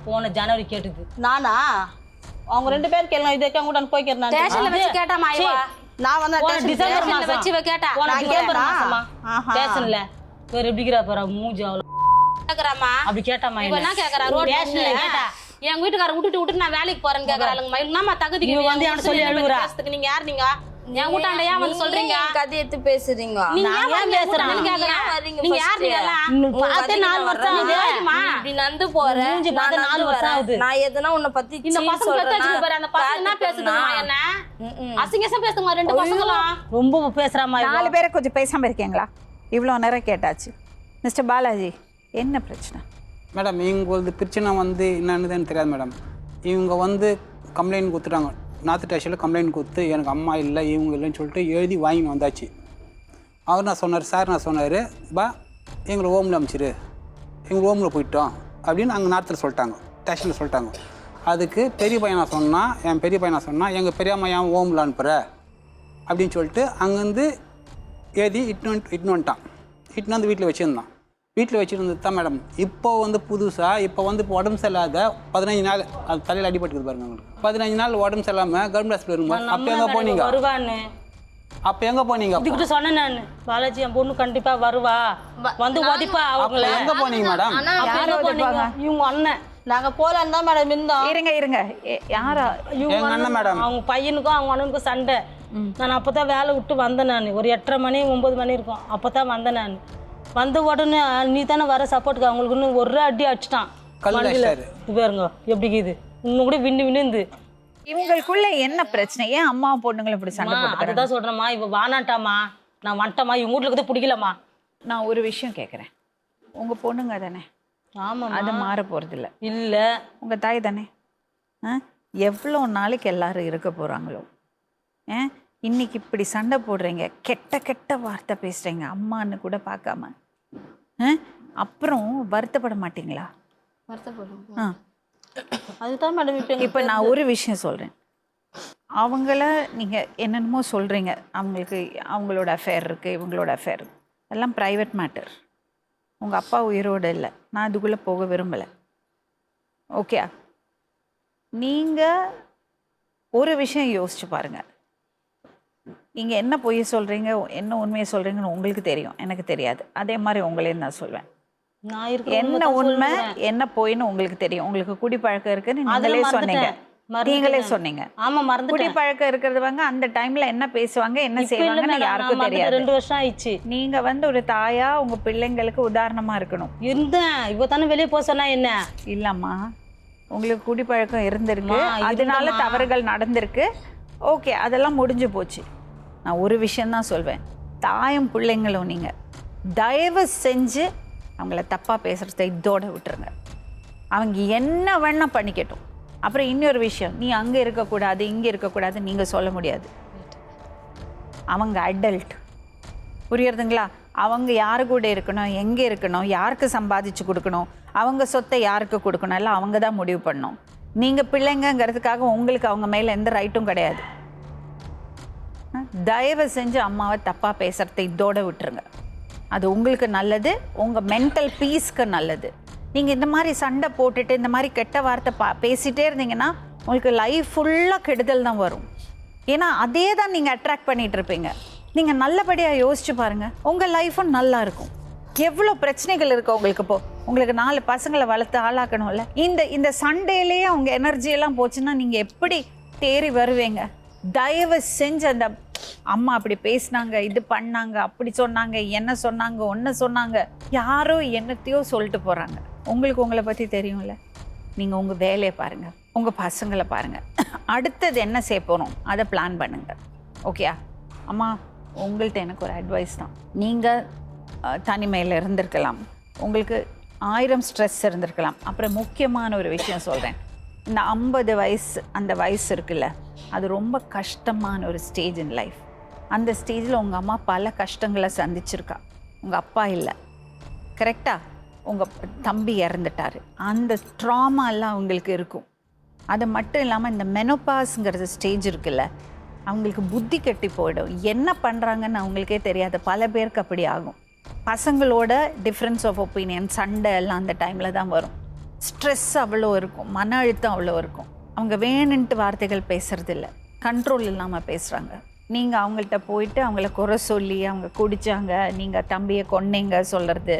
போன ஜனவரி கேட்டுது. நானா? அவங்க 2 பேர் கேளுங்க. இதுக்கே கூட போய்க்கிறேன் நான். ஸ்டேஷன்ல வச்சு கேட்டாமா இவ. நான் வந்து போன டிசம்பர் ஸ்டேஷன்ல மாசம் வச்சு இவ கேட்டா. போன நான் டிசம்பர் கேட்டா? மாசமா ஆஹா. ஸ்டேஷன்ல வேற எப்படிக்கிறா பாரு மூஞ்சி அவ்வளவு கேக்குறாமா. அப்படி கேட்டாமா இவ என்ன கேக்குறா? ரோட்ல ஸ்டேஷன்ல கேட்டா எங்க வீட்டுக்காரர் விட்டுட்டு நான் வேலைக்கு போறேன்னு கேக்குறாளுங்க. என்னமா தகுதிக்கு இவ வந்து அவன சொல்லி அழுகுறா. நீங்க யார்? நீங்க என் வீட்டாண்ட ஏன் வந்து சொல்றீங்க? கதை எடுத்து பேசுறீங்க. நீங்க நான் ஏன் ஏன் பேசுறேன் பேசுறேன்? கேக்குறேன். நீங்க யார்? நீங்க எல்லாம் இன்னும் பார்த்தே 4 வருஷம் ஆகுது. இப்படி நந்து போறேன். மூஞ்சி பார்த்து 4 வருஷம் ஆகுது. நான் எதுனா உன்னை பத்தி இந்த பசங்க பெத்து வச்சுட்டு பாரு. அந்த பசங்க என்ன பேசுதுமா என்ன? அசிங்கசம் பேசுதுமா 2 பசங்களும். ரொம்ப பேசுறாமா இவ. 4 பேரை கொஞ்சம் பேசாம இருக்கீங்களா? இவ்வளோ நேரம் கேட்டாச்சு. மிஸ்டர் பாலாஜி என்ன பிரச்சனை? மேடம் இவங்களது பிரச்சனை வந்து என்னன்னு தெரியாது மேடம். இவங்க வந்து கம்ப்ளைண்ட் கொடுத்துட்டாங்க. நார்த் ஸ்டேஷனில் கம்ப்ளைண்ட் கொடுத்து எனக்கு அம்மா இல்லை இவங்க இல்லைன்னு சொல்லிட்டு எழுதி வாங்கி வந்தாச்சு. அவர் நான் சொன்னார், சார் நான் சொன்னார், பா எங்களை ஹோமில் அனுப்பிச்சிரு, எங்கள் ஹோமில் போயிட்டோம் அப்படின்னு அங்கே நார்த்தில் சொல்லிட்டாங்க, ஸ்டேஷனில் சொல்லிட்டாங்க. அதுக்கு பெரிய பையனை சொன்னால் என் பெரிய பையனை சொன்னால் எங்கள் பெரியம்மா ஏன் ஹோமில் அனுப்புகிற அப்படின்னு சொல்லிட்டு அங்கேருந்து எழுதி இட்டுன்னு வந்துட்டான். இட்டுன்னு வந்து வீட்டில் வச்சுருந்தான். வீட்டில் வச்சுருந்தது தான் மேடம். இப்போ வந்து புதுசாக இப்போ உடம்பு சரியில்லாத 15 நாள் அது தலையில் அடிபட்டுக்குது பாருங்க உங்களுக்கு. 15 நாள் உடம்பு சரியில்லாமல் கவர்மெண்ட் ஹாஸ்பிட்டல் இருக்கும்போது அப்போ எங்கே போனீங்க? வருவான்னு அப்போ எங்கே போனீங்க? இதுக்கிட்ட சொன்னேன் நான். பாலாஜி என் பொண்ணு கண்டிப்பா வருவா வந்து உதைப்பா அவங்கள. எங்கே போனீங்க மேடம்? அப்ப எங்க போனீங்க? இவங்க அண்ணன் நாங்கள் போகலான்னு தான் மேடம் இருந்தோம். இருங்க யாரா எங்க அண்ணன் மேடம். அவங்க பையனுக்கும் அவங்க அண்ணனுக்கும் சண்டை. நான் அப்போ தான் வேலை விட்டு வந்தேன். நான் ஒரு 8:30 மணி 9 மணி இருக்கும். அப்போ தான் வந்தேன். நான் வந்த உடனே நீ தானே வர சப்போர்ட்டுக்கு அவங்களுக்கு இன்னும் ஒரு அடி அடிச்சிட்டான். இது பாருங்க எப்படி இது இன்னும் கூட விண்டு இவங்களுக்குள்ள என்ன பிரச்சனை? ஏன் அம்மா பொண்ணுங்களை இப்படி சண்டை போட்டுக்கிறாங்க? அதுதான் சொல்றேம்மா. இவ வானாட்டாமா, நான் வந்துட்டேம்மா, இவங்க வீட்டுல கூட பிடிக்கலம்மா. நான் ஒரு விஷயம் கேட்குறேன். உங்க பொண்ணுங்க தானே? ஆமா, அது மாற போறது இல்ல. இல்ல உங்க தாய் தானே? எவ்வளோ நாளைக்கு எல்லாரும் இருக்க போறாங்களோ? இன்னைக்கு இப்படி சண்டை போடுறீங்க, கெட்ட கெட்ட வார்த்தை பேசுறீங்க, அம்மான்னு கூட பார்க்காம, அப்புறம் வருத்தப்பட மாட்டீங்களா? வருத்தப்படும். அதுதான் மேடம் இப்போ நான் ஒரு விஷயம் சொல்கிறேன். அவங்கள நீங்கள் என்னென்னமோ சொல்கிறீங்க, அவங்களுக்கு அவங்களோட அஃபேர் இருக்குது, இவங்களோட அஃபேர், எல்லாம் ப்ரைவேட் மேட்டர். உங்கள் அப்பா உயிரோடு இல்லை, நான் அதுக்குள்ளே போக விரும்பலை. ஓகே, நீங்கள் ஒரு விஷயம் யோசிச்சு பாருங்கள். நீங்கள் என்ன பொய் சொல்கிறீங்க, என்ன உண்மையை சொல்கிறீங்கன்னு உங்களுக்கு தெரியும், எனக்கு தெரியாது. அதே மாதிரி உங்களையும் நான் சொல்வேன். என்ன உண்மை என்ன போயின்னு உங்களுக்கு தெரியும். உங்களுக்கு குடிப்பழக்கம் இருக்குன்னு நீங்களே சொன்னீங்க. ஆமா, மறந்து. குடிப்பழக்கம் இருக்கிறவங்க அந்த டைம்ல என்ன பேசுவாங்க, என்ன செய்வாங்கன்னு யாருக்கும் தெரியாது. 2 வருஷம் ஆயிடுச்சு. நீங்க ஒரு தாயா உங்க பிள்ளைங்களுக்கு உதாரணமா இருக்கணும். இருந்தேன். இவ தானே வெளியே போக சொன்னா என்ன? இல்லம்மா, உங்களுக்கு குடிப்பழக்கம் இருந்திருக்கு, அதனால தவறுகள் நடந்திருக்கு. ஓகே, அதெல்லாம் முடிஞ்சு போச்சு. நான் ஒரு விஷயம்தான் சொல்வேன். தாயும் பிள்ளைங்களும் நீங்க தயவு செஞ்சு அவங்கள தப்பாக பேசுகிறத இதோட விட்டுருங்க. அவங்க என்ன வேணா பண்ணிக்கட்டும். அப்புறம் இன்னொரு விஷயம், நீ அங்கே இருக்கக்கூடாது இங்கே இருக்கக்கூடாது நீங்கள் சொல்ல முடியாது. அவங்க அடல்ட், புரியுறதுங்களா? அவங்க யாரு கூட இருக்கணும், எங்கே இருக்கணும், யாருக்கு சம்பாதிச்சு கொடுக்கணும், அவங்க சொத்தை யாருக்கு கொடுக்கணும், எல்லாம் அவங்க தான் முடிவு பண்ணணும். நீங்கள் பிள்ளைங்கிறதுக்காக உங்களுக்கு அவங்க மேலே எந்த ரைட்டும் கிடையாது. தயவு செஞ்சு அம்மாவை தப்பாக பேசுகிறத இதோட விட்டுருங்க. அது உங்களுக்கு நல்லது, உங்கள் மென்டல் பீஸ்க்கு நல்லது. நீங்கள் இந்த மாதிரி சண்டை போட்டுட்டு இந்த மாதிரி கெட்ட வார்த்தை பேசிகிட்டே இருந்தீங்கன்னா உங்களுக்கு லைஃப் ஃபுல்லாக கெடுதல் தான் வரும். ஏன்னா அதே தான் நீங்கள் அட்ராக்ட் பண்ணிகிட்டு இருப்பீங்க. நீங்கள் நல்லபடியாக யோசிச்சு பாருங்கள், உங்கள் லைஃப்பும் நல்லா இருக்கும். எவ்வளோ பிரச்சனைகள் இருக்குது உங்களுக்கு. இப்போது உங்களுக்கு 4 பசங்களை வளர்த்து ஆளாக்கணும்ல. இந்த சண்டேலேயே அவங்க எனர்ஜியெல்லாம் போச்சுன்னா நீங்கள் எப்படி தேறி வருவீங்க? தயவு செஞ்சு அந்த அம்மா அப்படி பேசினாங்க, இது பண்ணாங்க, அப்படி சொன்னாங்க, என்ன சொன்னாங்க, ஒன்று சொன்னாங்க, யாரோ என்னத்தையோ சொல்லிட்டு போகிறாங்க. உங்களுக்கு உங்களை பற்றி தெரியும்ல. நீங்கள் உங்கள் வேலையை பாருங்கள், உங்கள் பசங்களை பாருங்கள், அடுத்தது என்ன செய்ய போகிறோம் அதை பிளான் பண்ணுங்கள். ஓகேயா? அம்மா, உங்கள்கிட்ட எனக்கு ஒரு அட்வைஸ் தான். நீங்கள் தனிமையில் இருந்திருக்கலாம், உங்களுக்கு 1000 ஸ்ட்ரெஸ் இருந்திருக்கலாம். அப்புறம் முக்கியமான ஒரு விஷயம் சொல்கிறேன். இந்த 50 வயசு அந்த வயசு இருக்குல்ல, அது ரொம்ப கஷ்டமான ஒரு ஸ்டேஜ் இன் லைஃப். அந்த ஸ்டேஜில் உங்கள் அம்மா பல கஷ்டங்களை சந்திச்சிருக்கா. உங்கள் அப்பா இல்லை, கரெக்டாக? உங்கள் தம்பி இறந்துட்டார். அந்த ட்ராமாலாம் அவங்களுக்கு இருக்கும். அது மட்டும் இல்லாமல் இந்த மெனோபாஸ்ங்கிறது ஸ்டேஜ் இருக்குல்ல, அவங்களுக்கு புத்தி கட்டி போயிடும். என்ன பண்ணுறாங்கன்னு அவங்களுக்கே தெரியாது. பல பேருக்கு அப்படி ஆகும். பசங்களோட டிஃப்ரென்ஸ் ஆஃப் ஒப்பீனியன், சண்டை எல்லாம் அந்த டைமில் தான் வரும். ஸ்ட்ரெஸ் அவ்வளோ இருக்கும், மன அழுத்தம் அவ்வளோ இருக்கும். அவங்க வேணுன்ட்டு வார்த்தைகள் பேசுறதில்ல, கண்ட்ரோல் இல்லாமல் பேசுகிறாங்க. நீங்கள் அவங்கள்ட்ட போயிட்டு அவங்கள குறை சொல்லி அவங்க குடித்தாங்க, நீங்கள் தம்பியை கொன்னீங்க சொல்கிறது,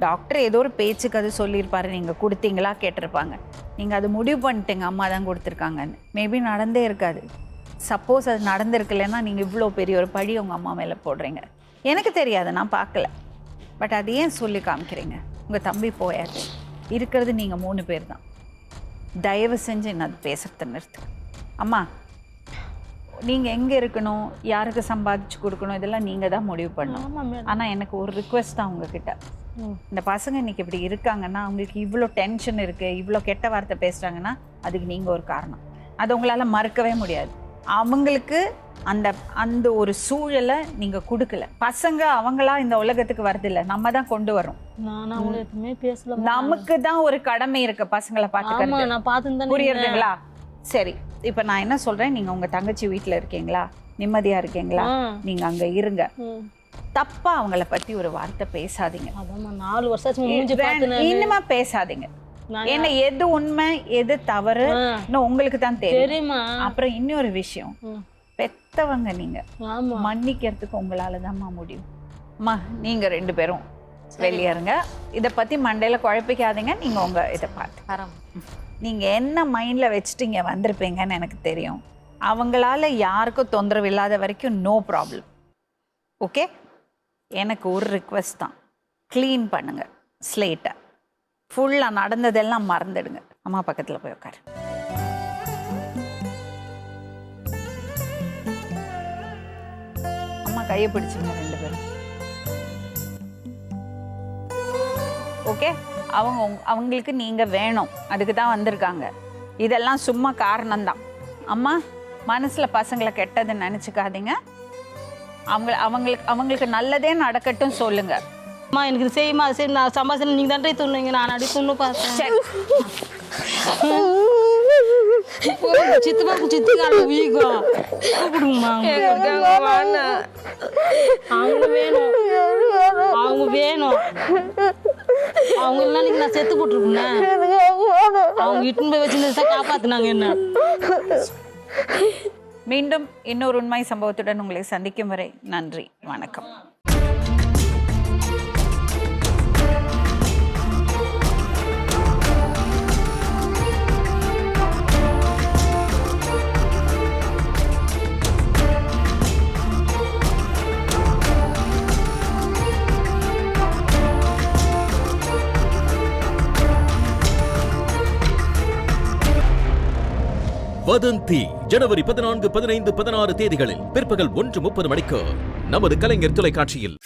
டாக்டர் ஏதோ ஒரு பேச்சுக்கு அது சொல்லியிருப்பாரு, நீங்கள் கொடுத்தீங்களா கேட்டிருப்பாங்க. நீங்கள் அது முடிவு பண்ணிட்டீங்க அம்மா தான் கொடுத்துருக்காங்கன்னு. மேபி நடந்தே இருக்காது. சப்போஸ் அது நடந்திருக்கலைன்னா நீங்கள் இவ்வளோ பெரிய ஒரு பழி உங்கள் அம்மா மேலே போடுறீங்க. எனக்கு தெரியாது, நான் பார்க்கல. பட் அது ஏன் சொல்லி காமிக்கிறீங்க? உங்கள் தம்பி போயாச்சு, இருக்கிறது நீங்கள் 3 பேர் தான். தயவு செஞ்சு என்ன அது பேசுகிறத நிறுத்து. அம்மா, நீங்கள் எங்கே இருக்கணும், யாருக்கு சம்பாதிச்சு கொடுக்கணும், இதெல்லாம் நீங்கள் தான் முடிவு பண்ணணும். ஆனால் எனக்கு ஒரு ரிக்வெஸ்ட் தான் உங்ககிட்ட. இந்த பசங்க இன்றைக்கி இப்படி இருக்காங்கன்னா, அவங்களுக்கு இவ்வளோ டென்ஷன் இருக்குது, இவ்வளோ கெட்ட வார்த்தை பேசுகிறாங்கன்னா அதுக்கு நீங்கள் ஒரு காரணம். அது உங்களால் மறுக்கவே முடியாது. அவங்களுக்கு அந்த அந்த ஒரு சூழலை நீங்கள் கொடுக்கல. பசங்க அவங்களா இந்த உலகத்துக்கு வரதில்லை, நம்ம தான் கொண்டு வரோம். நமக்கு தான் ஒரு கடமை இருக்கு பசங்களை பார்த்துக்கிறது. புரியுறதுங்களா? சரி, இப்போ நான் என்ன சொல்கிறேன், நீங்கள் உங்கள் தங்கச்சி வீட்டில் இருக்கீங்களா, நிம்மதியாக இருக்கீங்களா, நீங்கள் அங்கே இருங்க. தப்பா அவங்கள பற்றி ஒரு வார்த்தை பேசாதீங்க. 4 வருஷம் இனிமே பேசாதீங்க. ஏன்னா எது உண்மை எது தவறு உங்களுக்கு தான் தெரியும். அப்புறம் இன்னொரு விஷயம், பெத்தவங்க நீங்க மன்னிக்கிறதுக்கு உங்களால தான்மா முடியும். அம்மா, நீங்க 2 பேரும் வெளியேறுங்க. இதை பற்றி மண்டையில் குழப்பிக்காதீங்க. நீங்கள் உங்கள் இதை பார்த்து நீங்கள் என்ன மைண்டில் வச்சுட்டு இங்கே வந்திருப்பீங்கன்னு எனக்கு தெரியும். அவங்களால யாருக்கும் தொந்தரவு இல்லாத வரைக்கும் நோ ப்ராப்ளம். ஓகே, எனக்கு ஒரு ரிக்வெஸ்ட் தான், க்ளீன் பண்ணுங்கள் ஸ்லேட்டை. ஃபுல்லாக நடந்ததெல்லாம் மறந்துடுங்க. அம்மா பக்கத்தில் போய் உட்காரு. அம்மா கையை பிடிச்சுங்க 2 பேரும். ஓகே, அவங்களுக்கு நீங்கள் வேணும், அதுக்கு தான் வந்திருக்காங்க. இதெல்லாம் சும்மா காரணம்தான். அம்மா மனசில் பசங்களை கெட்டதுன்னு நினச்சிக்காதீங்க. அவங்களுக்கு நல்லதே நடக்கட்டும் சொல்லுங்க. அம்மா எனக்கு இது செய்யுமா, அது சரி, நான் சம்பாதிச்சு நீங்கள் தாண்டே துண்ணுங்க, நான் அடி துண்ணு பார்த்தேன். சித்துக்கால வீக்கம் கூப்பிடுங்கம்மா. அவங்க வேணும், அவங்க வேணும். அவங்க இல்லைன்னா நான் செத்து போட்டுருக்கேன். அவங்க இட்டுன்னு போய் வச்சுருந்தா காப்பாற்றினாங்க என்ன. மீண்டும் இன்னொரு உண்மை சம்பவத்துடன் உங்களை சந்திக்கும் வரை நன்றி, வணக்கம். வதந்தி ஜனவரி 14, 15, 16 தேதிகளில் பிற்பகல் 1:30 மணிக்கு நமது கலைஞர் தொலைக்காட்சியில்.